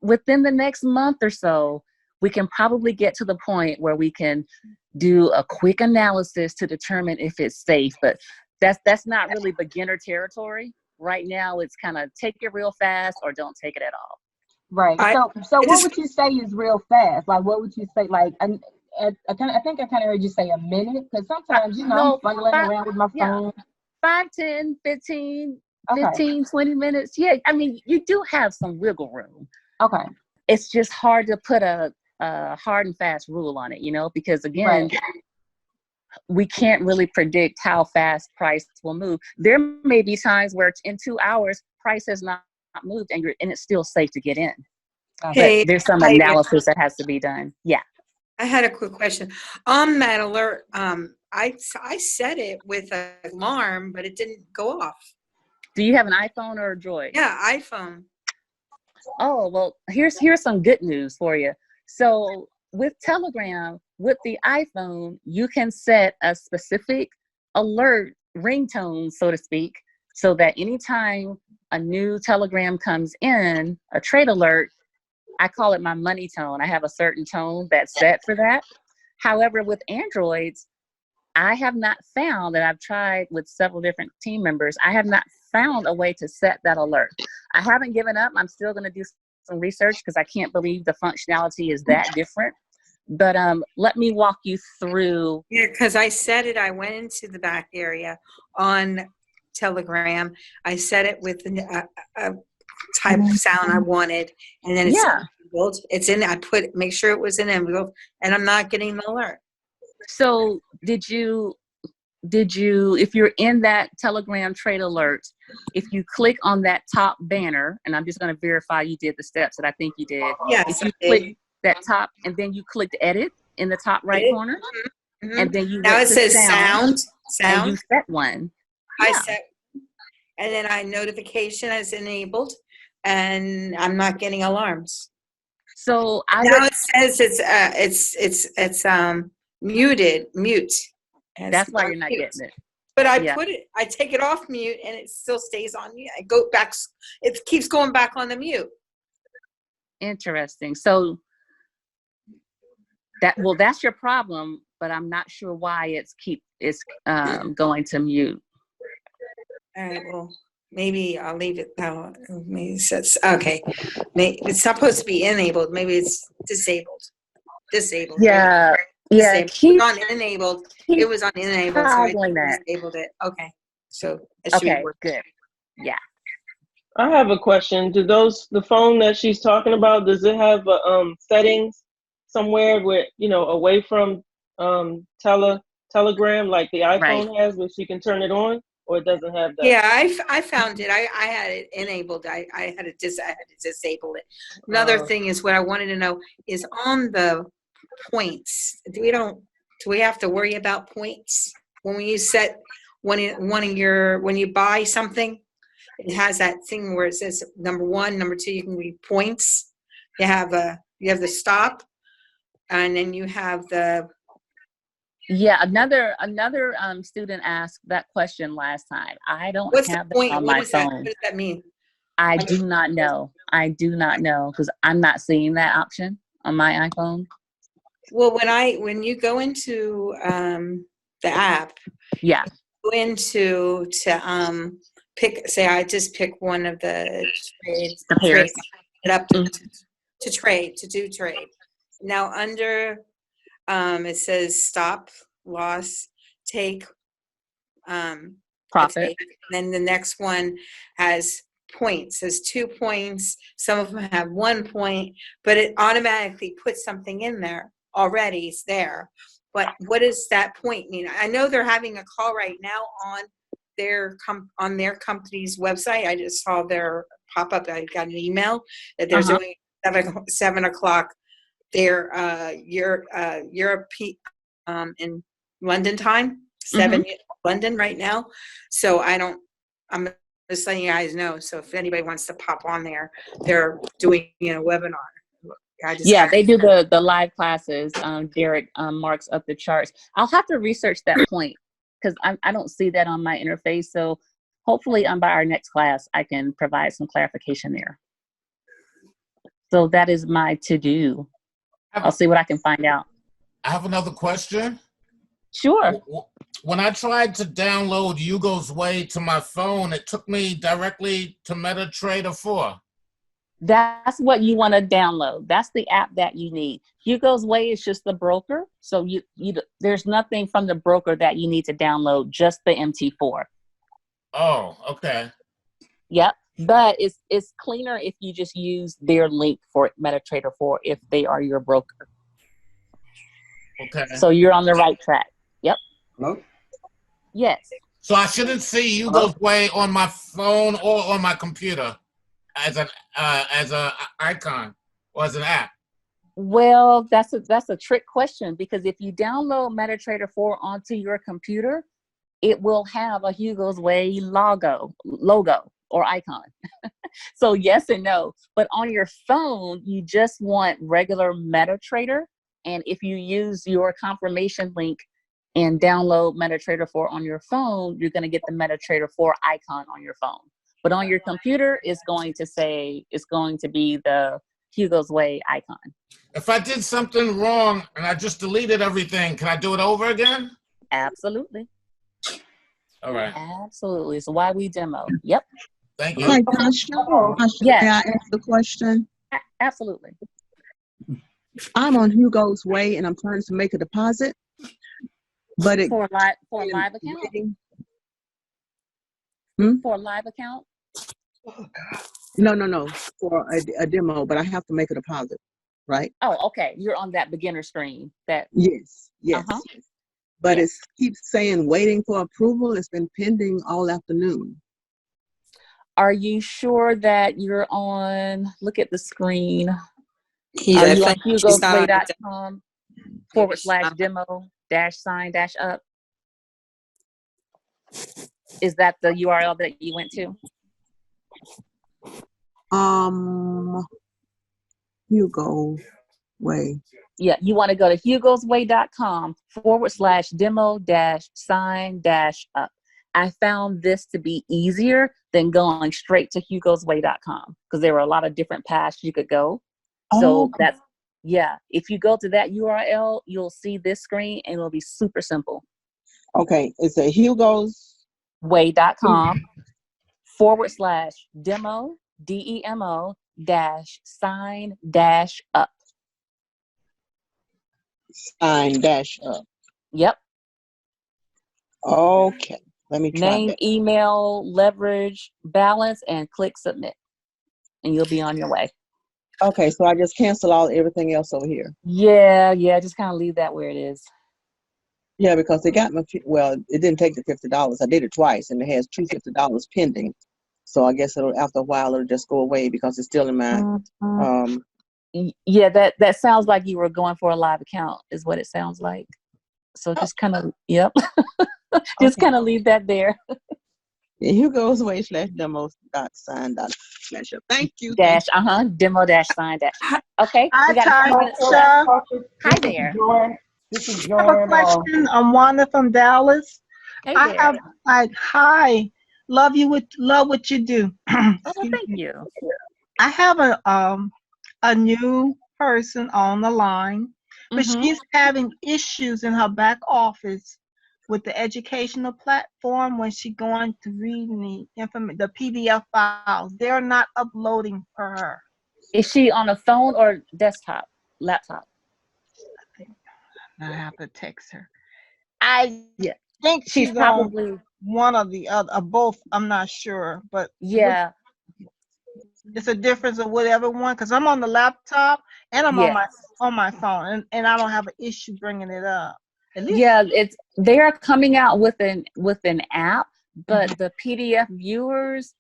within the next month or so, we can probably get to the point where we can do a quick analysis to determine if it's safe. But that's not really beginner territory. Right now, it's kind of take it real fast or don't take it at all. Right. So what would you say is real fast? Like, what would you say? Like, I think I kind of heard you say a minute, because sometimes, I'm fumbling around with my phone. 5, 10, 15, 20 minutes. Yeah, I mean, you do have some wiggle room. Okay. It's just hard to put a hard and fast rule on it, because again, we can't really predict how fast price will move. There may be times where in 2 hours, price has not moved and it's still safe to get in. Hey, but there's some analysis that has to be done. Yeah. I had a quick question on that alert. I set it with an alarm, but it didn't go off. Do you have an iPhone or a Droid? Yeah, iPhone. Oh, well, here's some good news for you. So with Telegram, with the iPhone, you can set a specific alert ringtone, so to speak, so that anytime a new Telegram comes in, a trade alert, I call it my money tone. I have a certain tone that's set for that. However, with Androids, I have not found, that I've tried with several different team members, I have not found a way to set that alert. I haven't given up. I'm still going to do some research because I can't believe the functionality is that different. But let me walk you through. Yeah, because I set it, I went into the back area on Telegram. I set it with a type of sound I wanted, and then it's in. I make sure it was in envelope, and I'm not getting the alert. So did you, if you're in that Telegram trade alert, if you click on that top banner, and I'm just going to verify you did the steps that I think you did. Yes, if you click that top, and then you clicked edit in the top right corner, and then you now it says sound, and you set one. I set, and then notification is enabled, and I'm not getting alarms. So it says it's muted, mute. That's why you're not getting it. But I take it off mute, and it still stays on mute. I go back, it keeps going back on the mute. Interesting. So that's your problem, but I'm not sure why it's going to mute. All right, well, maybe I'll leave it now. Maybe it says, okay. It's supposed to be enabled. Maybe it's disabled. Yeah. Yeah. Keep on enabled. It was on enabled, so I disabled it. Okay. So it should be working. Good. Yeah. I have a question. The phone that she's talking about, does it have settings somewhere where, away from Telegram, like the iPhone has, where she can turn it on, or it doesn't have that? Yeah, I found it. I had it enabled. I had to disable it. Another thing is what I wanted to know is on the points. Do we have to worry about points when you set when you buy something? It has that thing where it says number 1, number 2. You can read points. You have the stop, and then you have the Yeah, another student asked that question last time. I don't What's have the that point? on What my is that? phone. What does that mean? I do not know. I do not know because I'm not seeing that option on my iPhone. Well, when you go into the app, yeah, go into to pick. Say I just pick one of the trades. The pairs. It up to trade to do trade. Now under it says stop loss take profit. take. Then the next one has points. There's 2 points. Some of them have 1 point, but it automatically puts something in there already. It's there. But what does that point mean? I know they're having a call right now on their company's website. I just saw their pop up. I got an email that they're doing 7 o'clock. They're Europe in London time, 7 London right now. So I'm just letting you guys know. So if anybody wants to pop on there, they're doing a webinar. They do the live classes. Derek marks up the charts. I'll have to research that point because I don't see that on my interface. So hopefully by our next class, I can provide some clarification there. So that is my to-do. I'll see what I can find out. I have another question. Sure. When I tried to download Hugo's Way to my phone, it took me directly to MetaTrader 4. That's what you want to download. That's the app that you need. Hugo's Way is just the broker. So there's nothing from the broker that you need to download, just the MT4. Oh, okay. Yep. But it's cleaner if you just use their link for MetaTrader 4 if they are your broker. Okay. So you're on the right track. Yep. Hello? Yes. So I shouldn't see Hugo's Way on my phone or on my computer as an icon or as an app. Well, that's a trick question because if you download MetaTrader 4 onto your computer, it will have a Hugo's Way logo or icon. So yes and no. But on your phone, you just want regular MetaTrader. And if you use your confirmation link and download MetaTrader 4 on your phone, you're going to get the MetaTrader 4 icon on your phone. But on your computer, it's going to be the Hugo's Way icon. If I did something wrong and I just deleted everything, can I do it over again? Absolutely. All right. Absolutely. It's why we demo. Yep. Thank you. Hi, Tasha. Yes. May I ask the question? Absolutely. I'm on Hugo's Way and I'm trying to make a deposit, but it for a live account. For a live account. No, for a demo, but I have to make a deposit, right? Oh, okay. You're on that beginner screen. Yes. But it keeps saying waiting for approval. It's been pending all afternoon. Are you sure that you're on? Look at the screen. Yeah, are you on hugosway.com /demo-sign-up? Is that the URL that you went to? Hugo Way. Yeah, you want to go to hugosway.com /demo-sign-up. I found this to be easier than going straight to hugosway.com because there were a lot of different paths you could go. So if you go to that URL, you'll see this screen and it'll be super simple. Okay, it's a hugosway.com /demo -sign-up. Sign-up. Yep. Okay. Let me try name, that. email, leverage, balance, and click submit. And you'll be on your way. Okay, so I just cancel everything else over here. Yeah, just kind of leave that where it is. Yeah, because they got my, well, it didn't take the $50. I did it twice, and it has two $50 pending. So I guess after a while, it'll just go away because it's still in my, Yeah, that sounds like you were going for a live account is what it sounds like. So just kind of, yep. Just kind of leave that there. Hugo'sWay /demo.sign.up. Thank you. Demo-sign-. Okay. Hi, we got a few minutes left. Hi there. This is John. I have a question. I'm Wanda from Dallas. Hey I there. have hi. Love what you do. Oh, thank you. I have a new person on the line, but she's having issues in her back office with the educational platform when she's going to read the PDF files. They're not uploading for her. Is she on a phone or desktop, laptop? I have to text her. I think she's probably on one or the other, both. I'm not sure, but yeah, it's a difference of whatever one. Because I'm on the laptop and I'm on my phone, and I don't have an issue bringing it up. Yeah, they're coming out with an app, but the PDF viewers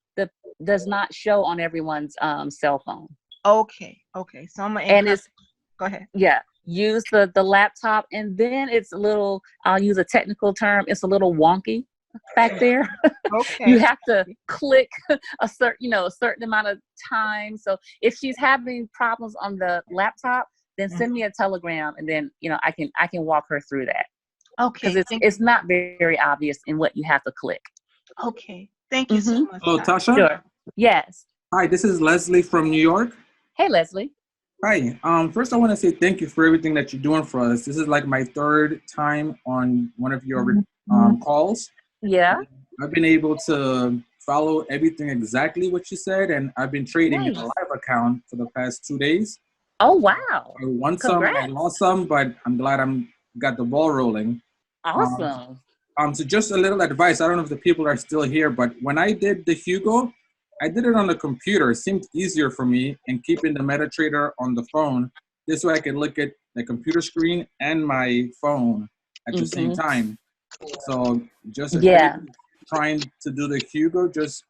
does not show on everyone's cell phone. Okay. So I'm gonna go ahead. Yeah, use the laptop, and then it's a little. I'll use a technical term. It's a little wonky back there. Okay. You have to click a certain amount of time. So if she's having problems on the laptop, then send me a telegram, and then I can walk her through that. Okay. Because it's not very obvious in what you have to click. Okay. Thank you so much. Hello, Tasha. Sure. Yes. Hi, this is Leslie from New York. Hey, Leslie. Hi. First, I want to say thank you for everything that you're doing for us. This is like my third time on one of your calls. Yeah. I've been able to follow everything exactly what you said, and I've been trading in a live account for the past 2 days. Oh, wow. I won some, I lost some, but I'm glad got the ball rolling. Awesome. So just a little advice. I don't know if the people are still here, but when I did the Hugo, I did it on the computer. It seemed easier for me, and keeping the MetaTrader on the phone. This way I could look at the computer screen and my phone at the same time. So just trying to do the Hugo, just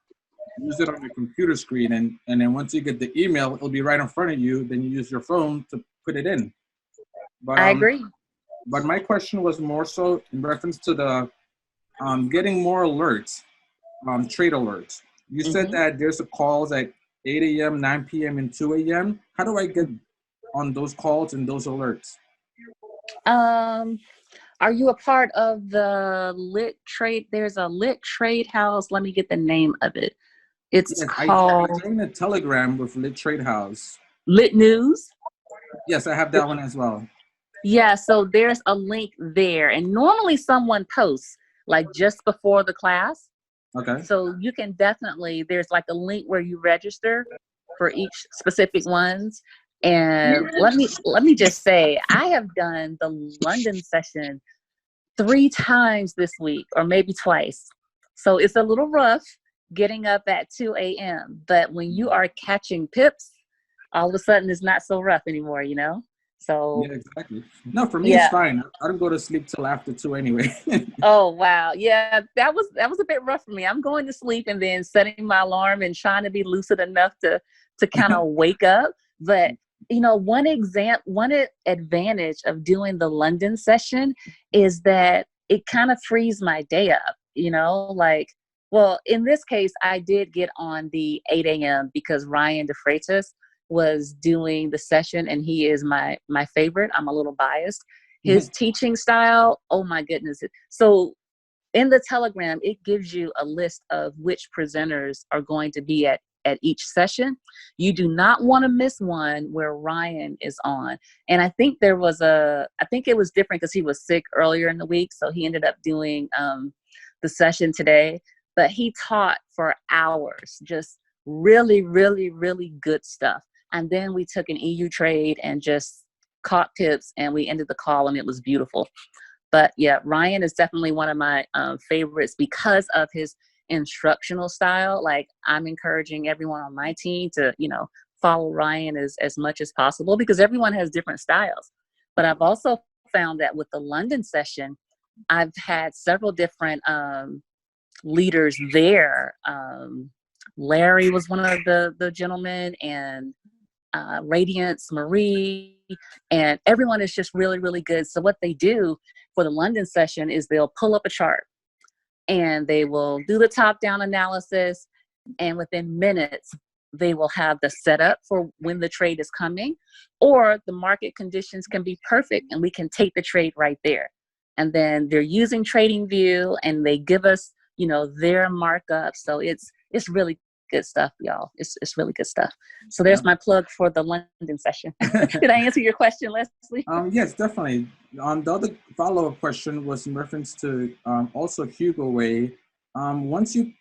use it on the computer screen, and then once you get the email, it'll be right in front of you. Then you use your phone to put it in. But I agree. But my question was more so in reference to the getting more alerts, trade alerts. You said that there's calls at 8 a.m., 9 p.m., and 2 a.m. How do I get on those calls and those alerts? Are you a part of the Lit Trade? There's a Lit Trade House. Let me get the name of it. It's called. I joined a Telegram with Lit Trade House. Lit News? Yes, I have that one as well. Yeah, so there's a link there, and normally someone posts like just before the class. Okay. So you can definitely, there's like a link where you register for each specific ones. And let me just say, I have done the London session 3 times this week, or maybe twice. So it's a little rough getting up at 2 a.m. But when you are catching pips, all of a sudden it's not so rough anymore, So yeah, exactly. No, for me it's fine. I don't go to sleep till after 2 anyway. Oh wow, yeah, that was a bit rough for me. I'm going to sleep and then setting my alarm and trying to be lucid enough to kind of wake up. But one advantage of doing the London session is that it kind of frees my day up. Well, in this case, I did get on the 8 a.m. because Ryan DeFreitas was doing the session, and he is my favorite. I'm a little biased. His teaching style, oh my goodness. So in the Telegram, it gives you a list of which presenters are going to be at each session. You do not want to miss one where Ryan is on. And I think it was different because he was sick earlier in the week. So he ended up doing the session today, but he taught for hours, just really, really, really good stuff. And then we took an EU trade and just caught pips, and we ended the call, and it was beautiful. But yeah, Ryan is definitely one of my favorites because of his instructional style. Like, I'm encouraging everyone on my team to, follow Ryan as much as possible because everyone has different styles. But I've also found that with the London session, I've had several different leaders there. Larry was one of the gentlemen, and Radiance, Marie, and everyone is just really, really good. So what they do for the London session is they'll pull up a chart and they will do the top-down analysis, and within minutes, they will have the setup for when the trade is coming, or the market conditions can be perfect and we can take the trade right there. And then they're using TradingView and they give us, you know, their markup. So it's really good stuff, y'all. It's really good stuff. So there's my plug for the London session. Did I answer your question, Leslie? Yes, definitely. The other follow-up question was in reference to also Hugo Way. Once you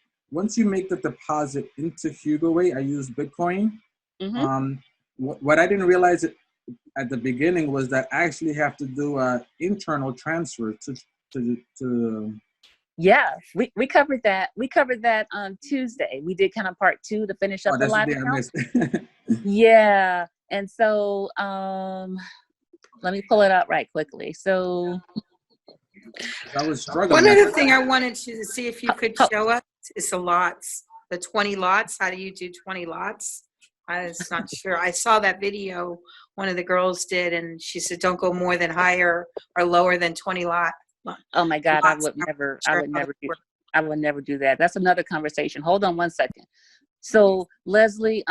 make the deposit into Hugo Way, I use Bitcoin. What I didn't realize at the beginning was that I actually have to do an internal transfer to Yeah, we covered that. We covered that on Tuesday. We did kind of part 2 to finish up the live account. Yeah, and so let me pull it up right quickly. So I was struggling. One other thing I wanted to see if you could show us is the lots, the 20 lots. How do you do 20 lots? I was not sure. I saw that video one of the girls did, and she said, don't go more than higher or lower than 20 lots. Oh my God, I would never do that. That's another conversation. Hold on one second. So Leslie,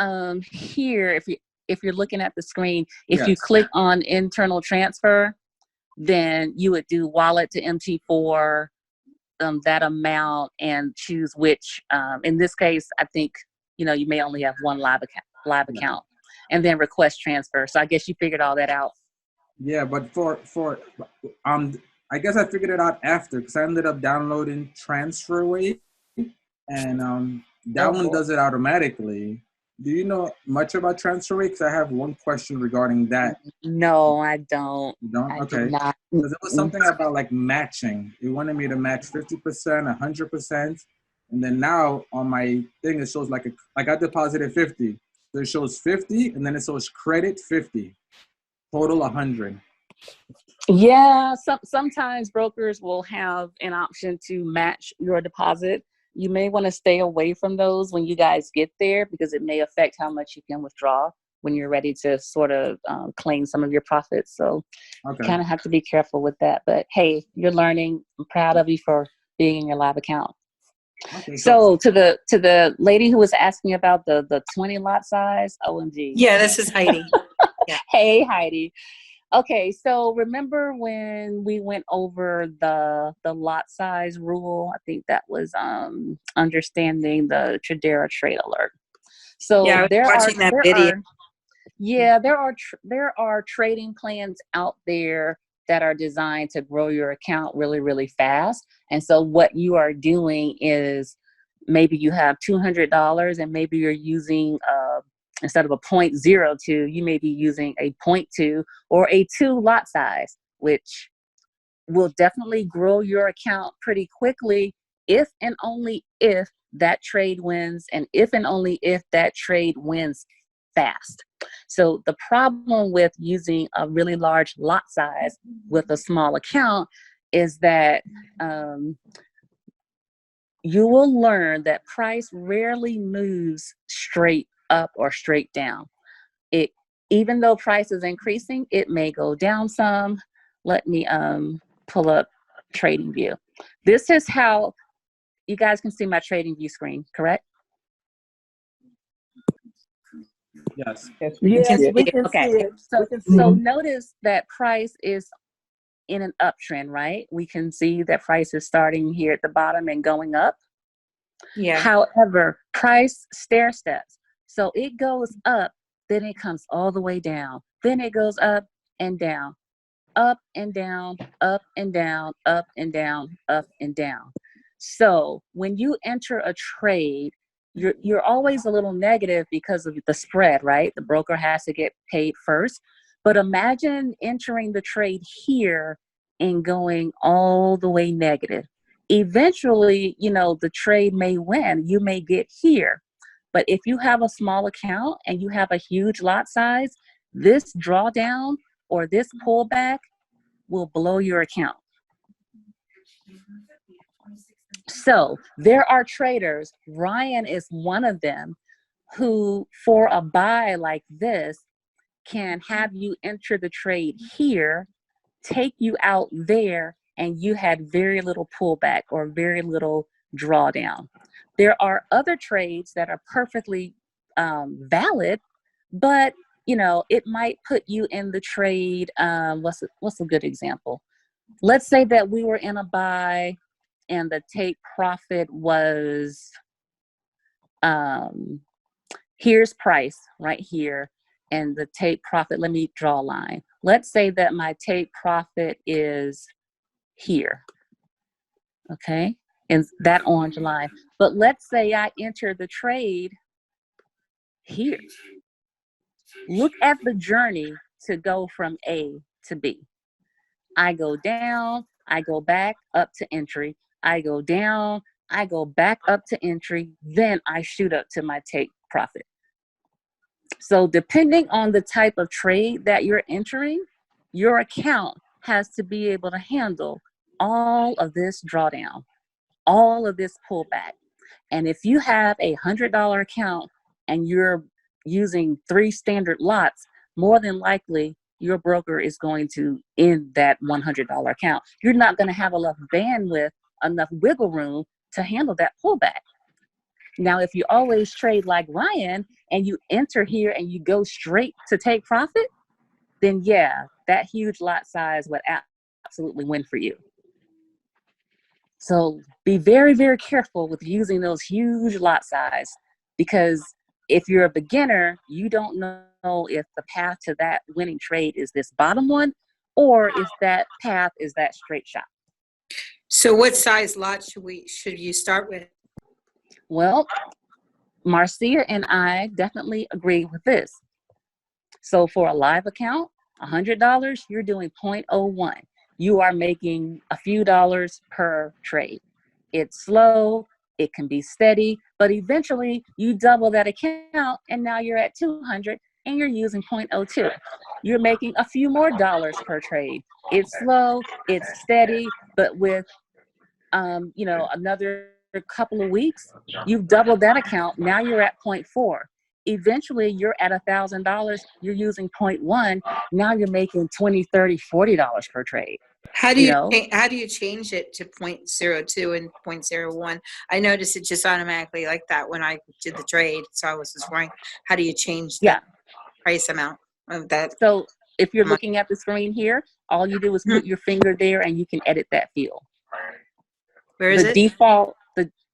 here, if you're looking at the screen, if you click on internal transfer, then you would do wallet to MT4, that amount, and choose which, in this case, I think, you know, you may only have one live account, and then request transfer. So I guess you figured all that out. Yeah, but for I guess I figured it out after, because I ended up downloading TransferWay, and that one does it automatically. Do you know much about TransferWay? Because I have one question regarding that. No, I don't. You don't? I Okay. do not. Because it was something about like matching. It wanted me to match 50%, 100%. And then now on my thing, it shows like I deposited 50. So it shows 50, and then it shows credit 50. Total 100. Yeah, sometimes brokers will have an option to match your deposit. You may want to stay away from those when you guys get there, because it may affect how much you can withdraw when you're ready to sort of claim some of your profits. So you kind of have to be careful with that. But hey, you're learning. I'm proud of you for being in your live account. Okay, so to the lady who was asking about the 20 lot size, OMG. Yeah, this is Heidi. Yeah. Hey, Heidi. Okay, so remember when we went over the lot size rule? I think that was understanding the Tradera trade alert. So yeah, there are trading plans out there that are designed to grow your account really, really fast. And so what you are doing is maybe you have $200 and maybe you're using instead of a 0.02, you may be using a 0.2 or a 2 lot size, which will definitely grow your account pretty quickly if and only if that trade wins, and if and only if that trade wins fast. So the problem with using a really large lot size with a small account is that you will learn that price rarely moves straight up or straight down. Even though price is increasing, it may go down some. Let me pull up TradingView. This is how you guys can see my TradingView screen, correct? Yes. Yes, we can see it. So notice that price is in an uptrend, right? We can see that price is starting here at the bottom and going up. Yeah. However, price stair steps. So it goes up, then it comes all the way down. Then it goes up and down, up and down, up and down, up and down, up and down. So when you enter a trade, you're always a little negative because of the spread, right? The broker has to get paid first. But imagine entering the trade here and going all the way negative. Eventually, you know, the trade may win. You may get here. But if you have a small account and you have a huge lot size, this drawdown or this pullback will blow your account. So there are traders, Ryan is one of them, who for a buy like this can have you enter the trade here, take you out there, and you had very little pullback or very little drawdown. There are other trades that are perfectly valid, but you know, it might put you in the trade. What's a good example? Let's say that we were in a buy and the take profit was, here's price right here, and the take profit, let me draw a line. Let's say that my take profit is here, okay, in that orange line. But let's say I enter the trade here. Look at the journey to go from A to B. I go down, I go back up to entry, I go down, I go back up to entry, then I shoot up to my take profit. So depending on the type of trade that you're entering, your account has to be able to handle all of this drawdown, all of this pullback. And if you have a $100 account and you're using 3 standard lots, more than likely your broker is going to end that $100 account. You're not going to have enough bandwidth, enough wiggle room to handle that pullback. Now, if you always trade like Ryan and you enter here and you go straight to take profit, then yeah, that huge lot size would absolutely win for you. So be very, very careful with using those huge lot size, because if you're a beginner, you don't know if the path to that winning trade is this bottom one or if that path is that straight shot. So what size lot should you start with? Well, Marcia and I definitely agree with this. So for a live account, $100, you're doing 0.01. You are making a few dollars per trade. It's slow, it can be steady, but eventually you double that account and now you're at 200 and you're using 0.02. You're making a few more dollars per trade. It's slow, it's steady, but with you know, another couple of weeks, you've doubled that account. Now you're at 0.4. Eventually you're at $1,000, you're using 0.1. Now you're making $20, $30, $40 per trade. How do you change it to 0.02 and 0.01? I noticed it just automatically like that when I did the trade. So I was just wondering, how do you change the price amount of that? So if you're looking at the screen here, all you do is put your finger there and you can edit that field. Where is it? The default,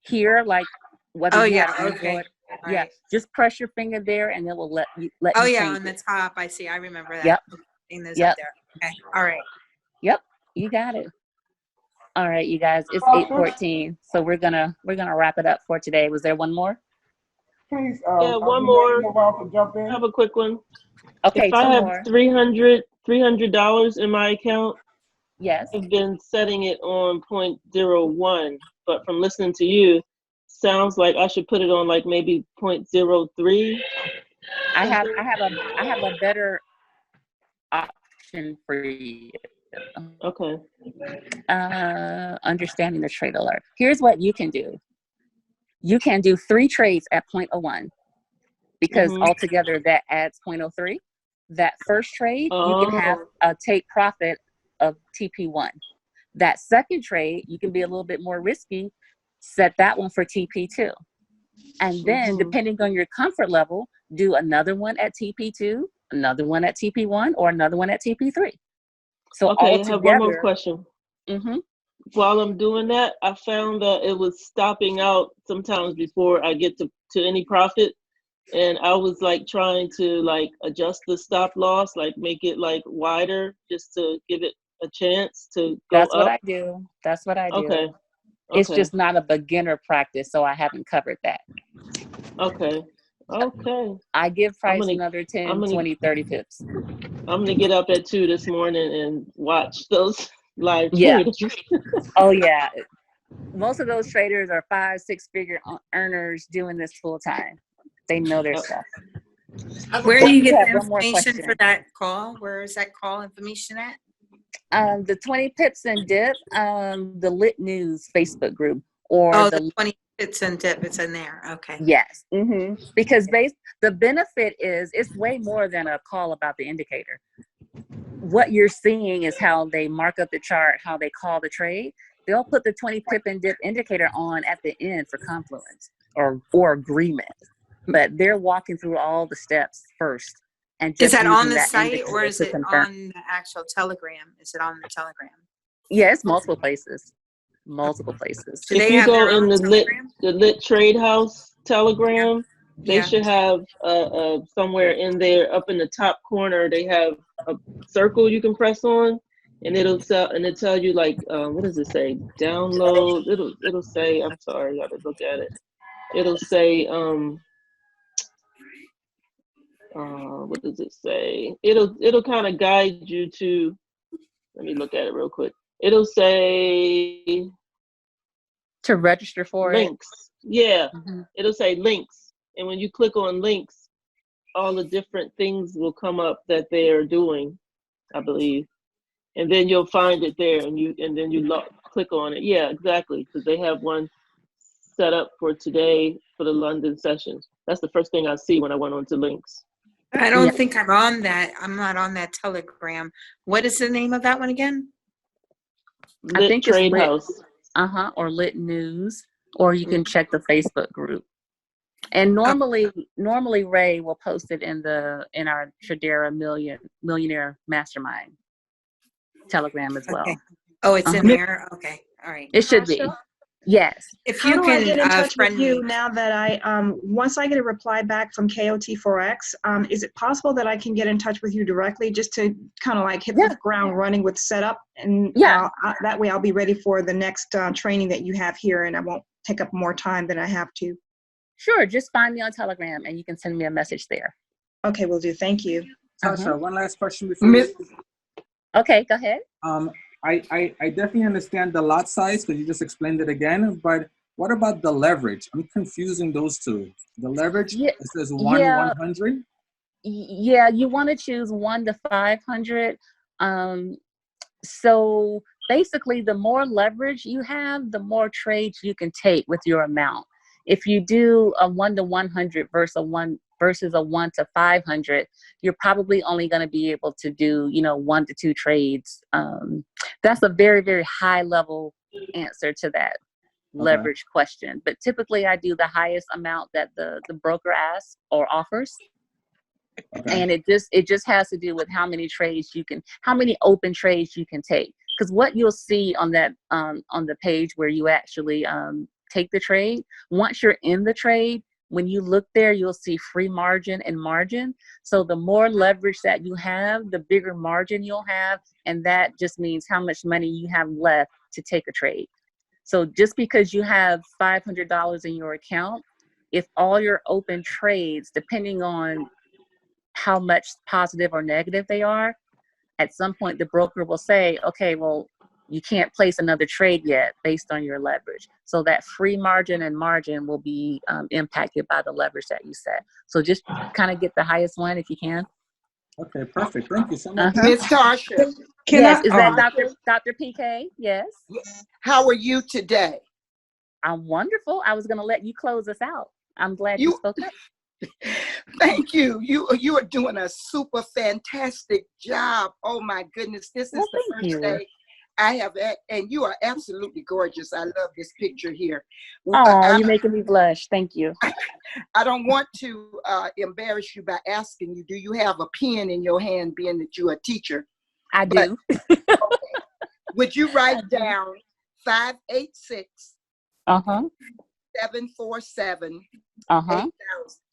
here, like whether you have Android. Okay. Yeah, right. Just press your finger there and it will let you on the top. I see. I remember that. Yep. Seeing those up there. Okay. All right. Yep. You got it. All right, you guys. It's 8:14, so we're gonna wrap it up for today. Was there one more? Please. Yeah, one more. I have a quick one. Okay. If I have $300 in my account, yes, I've been setting it on 0.01, but from listening to you, sounds like I should put it on like maybe 0.03. I have a better option for you. Okay. Understanding the trade alert. Here's what you can do. You can do 3 trades at 0.01 because altogether that adds 0.03. That first trade, you can have a take profit of TP1. That second trade, you can be a little bit more risky, set that one for TP2. And then depending on your comfort level, do another one at TP2, another one at TP1, or another one at TP3. So okay, I have one more question. While I'm doing that, I found that it was stopping out sometimes before I get to any profit. And I was like trying to like adjust the stop loss, like make it like wider just to give it a chance to go That's up. what I do. That's what I do. Okay. It's just not a beginner practice, so I haven't covered that. Okay. Okay. I give price another 10, 20, 30 pips. I'm going to get up at 2 this morning and watch those live traders. Yeah. Oh, yeah. Most of those traders are 5, 6-figure earners doing this full time. They know their stuff. Where do you get the information for that call? Where is that call information at? The 20 pips and dip, the Lit News Facebook group, or the 20 pips and dip. It's in there. Okay. Yes. Because the benefit is it's way more than a call about the indicator. What you're seeing is how they mark up the chart, how they call the trade. They'll put the 20 pip and dip indicator on at the end for confluence or agreement. but they're walking through all the steps first. And is that on the that site or is it on the actual Telegram? Is it on the Telegram? Yeah, it's multiple places. Multiple places. Do if they you have go their in own the Telegram? Lit Trade House Telegram, they Yeah. should have somewhere in there up in the top corner. They have a circle you can press on, and it'll tell you like what does it say? Download. It'll say. I'm sorry, I gotta look at it. It'll say what does it say? It'll kind of guide you to. Let me look at it real quick. It'll say to register for links. Yeah, Mm-hmm. It'll say links, and when you click on links, all the different things will come up that they are doing, I believe, and then you'll find it there, and then you click on it. Yeah, exactly, because they have one set up for today for the London sessions. That's the first thing I see when I went onto links. I don't think I'm on that. I'm not on that Telegram. What is the name of that one again? I think Trade it's Lit House. Or Lit News, or you can check the Facebook group. And normally Ray will post it in our Tradera Millionaire Mastermind Telegram as well. Okay. Oh, it's in there. Okay, all right. It should be. Yes. If you can get in touch with you now that once I get a reply back from KOT Forex, is it possible that I can get in touch with you directly just to kind of like hit the ground running with setup? And that way I'll be ready for the next training that you have here, and I won't take up more time than I have to. Sure. Just find me on Telegram and you can send me a message there. Okay, will do. Thank you. Tasha, one last question before Okay, go ahead. I definitely understand the lot size because you just explained it again, but what about the leverage? I'm confusing those two. The leverage, it says 100? Yeah, you want to choose 1 to 500. So basically, the more leverage you have, the more trades you can take with your amount. If you do a 1 to 100 versus a 1 to 500, you're probably only going to be able to do 1 to 2 trades. That's a very, very high level answer to that leverage question. But typically, I do the highest amount that the broker asks or offers. And it just has to do with how many open trades you can take. Because what you'll see on that on the page where you actually take the trade, once you're in the trade, when you look there, you'll see free margin and margin. So the more leverage that you have, the bigger margin you'll have, and that just means how much money you have left to take a trade. So just because you have $500 in your account, if all your open trades, depending on how much positive or negative they are, at some point the broker will say, okay, well, you can't place another trade yet based on your leverage. So that free margin and margin will be impacted by the leverage that you set. So just kind of get the highest one if you can. Okay, perfect. Thank you so much. Ms. Tasha. Is that Dr. PK? Yes. How are you today? I'm wonderful. I was going to let you close us out. I'm glad you spoke up. Thank you. You are doing a super fantastic job. Oh my goodness. This is the first day I have, and you are absolutely gorgeous. I love this picture here. Oh, you're making me blush. Thank you. I don't want to embarrass you by asking you, do you have a pen in your hand, being that you're a teacher? I do. Would you write down 586 747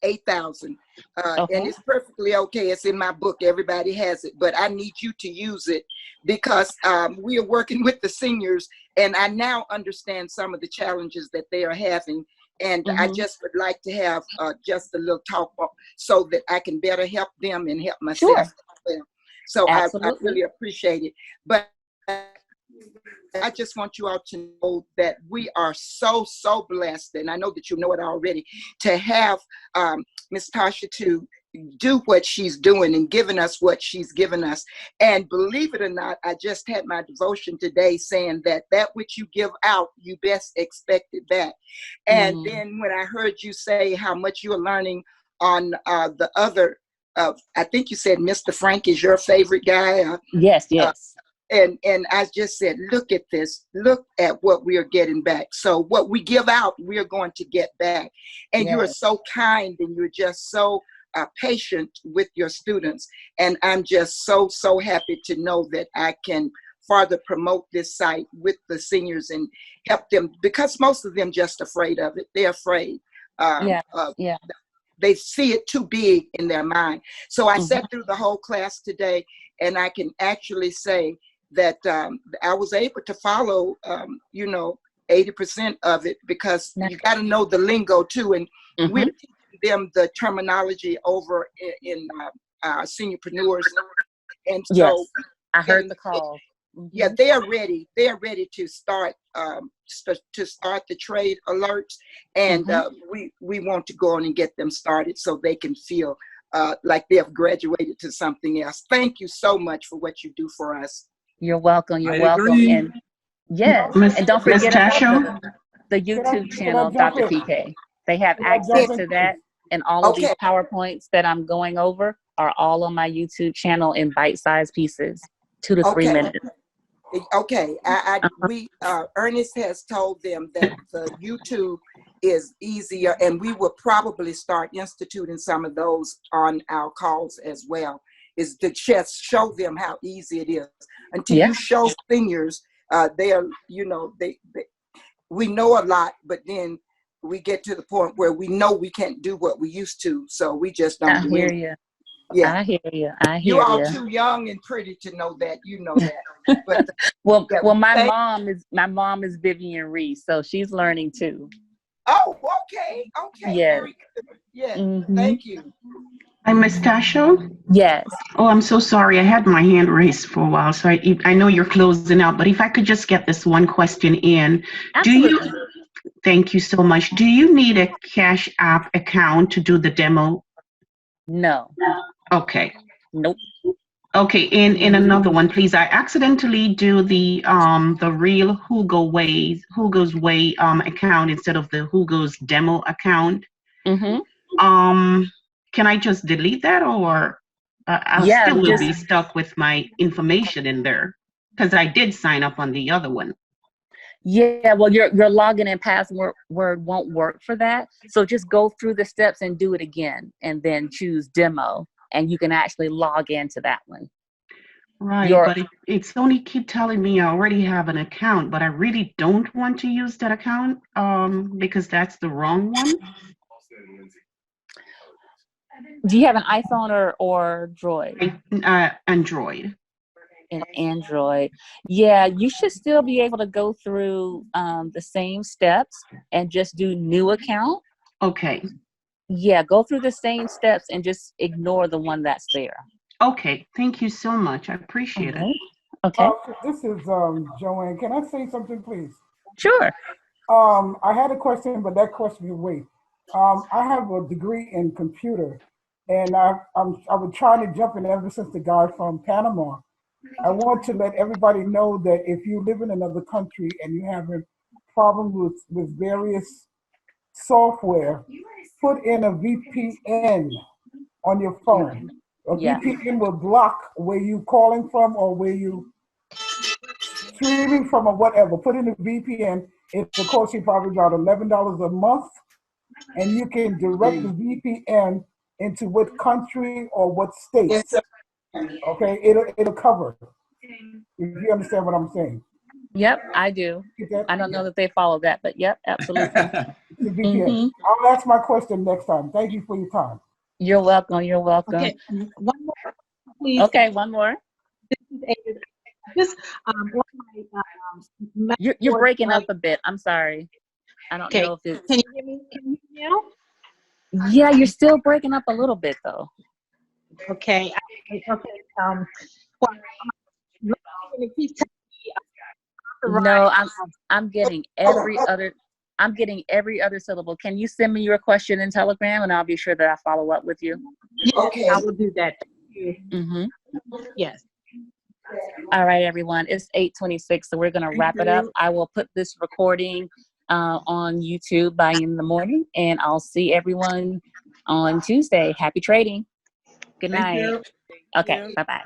8,000. And it's perfectly okay. It's in my book. Everybody has it, but I need you to use it because we are working with the seniors, and I now understand some of the challenges that they are having. And I just would like to have just a little talk so that I can better help them and help myself as well. So I really appreciate it. But I just want you all to know that we are so, so blessed, and I know that you know it already, to have Ms. Tasha to do what she's doing and giving us what she's given us. And believe it or not, I just had my devotion today saying that which you give out, you best expect it back. And then when I heard you say how much you are learning on the other, I think you said Mr. Frank is your favorite guy. Yes. And I just said, look at this, look at what we are getting back. So what we give out, we are going to get back. And you are so kind, and you're just so patient with your students. And I'm just so happy to know that I can further promote this site with the seniors and help them, because most of them just afraid of it. They're afraid. They see it too big in their mind. So I sat through the whole class today, and I can actually say that I was able to follow, 80% of it, because you got to know the lingo too. And we're teaching them the terminology over in seniorpreneurs. And so I heard the call. Yeah, they are ready. They are ready to start the trade alerts, and we want to go on and get them started so they can feel like they have graduated to something else. Thank you so much for what you do for us. You're welcome. You're I welcome. agree. And yes, and don't forget about the YouTube channel, Dr. PK. They have access to that, and all of these PowerPoints that I'm going over are all on my YouTube channel in bite-sized pieces, 2 to 3 minutes. Okay, Ernest has told them that the YouTube is easier, and we will probably start instituting some of those on our calls as well, is to just show them how easy it is. Until you show seniors, they are, we know a lot, but then we get to the point where we know we can't do what we used to, so we just don't do it. Yeah, I hear you. You all too young and pretty to know that. You know that. But well, my mom is Vivian Reese, so she's learning too. Oh, okay. Yes. Very good. Yeah. Thank you. Hi, Ms. Tasho? Yes. Oh, I'm so sorry. I had my hand raised for a while, so I know you're closing out, but if I could just get this one question in. Absolutely. Thank you so much. Do you need a Cash App account to do the demo? No. Okay. Nope. Okay, in another one, please. I accidentally do the real Who Goes Way account instead of the Who Goes demo account. Can I just delete that, or I still will be stuck with my information in there? Because I did sign up on the other one. Yeah, well, your login and password won't work for that. So just go through the steps and do it again, and then choose demo, and you can actually log into that one. Right, but it's only keep telling me I already have an account, but I really don't want to use that account because that's the wrong one. Do you have an iPhone or Droid? Android. An Android. Yeah, you should still be able to go through the same steps and just do new account. Okay. Yeah, go through the same steps and just ignore the one that's there. Okay, thank you so much. I appreciate it. Okay. This is Joanne. Can I say something, please? Sure. I had a question, but that question will wait. I have a degree in computer, and I've been trying to jump in ever since the guy from Panama. I want to let everybody know that if you live in another country and you have a problem with various software, put in a VPN on your phone. A VPN will block where you calling from or where you streaming from or whatever. Put in a VPN. It will cost you probably about $11 a month, and you can direct the VPN into what country or what state. Okay, it'll cover. If you understand what I'm saying. Yep, I do. I don't know that they follow that, but yep, absolutely. I'll ask my question next time. Thank you for your time. You're welcome. You're welcome. Okay, one more, please. Okay, one more. You're breaking up a bit. I'm sorry. I don't know if it's. Can you hear me? Can you hear me now? Yeah, you're still breaking up a little bit though. Okay. No, I'm getting every other syllable. Can you send me your question in Telegram, and I'll be sure that I follow up with you. Okay, I will do that. Yes. All right, everyone. It's 8:26, so we're gonna wrap it up. I will put this recording on YouTube by in the morning, and I'll see everyone on Tuesday. Happy trading. Good night. Okay. Bye bye.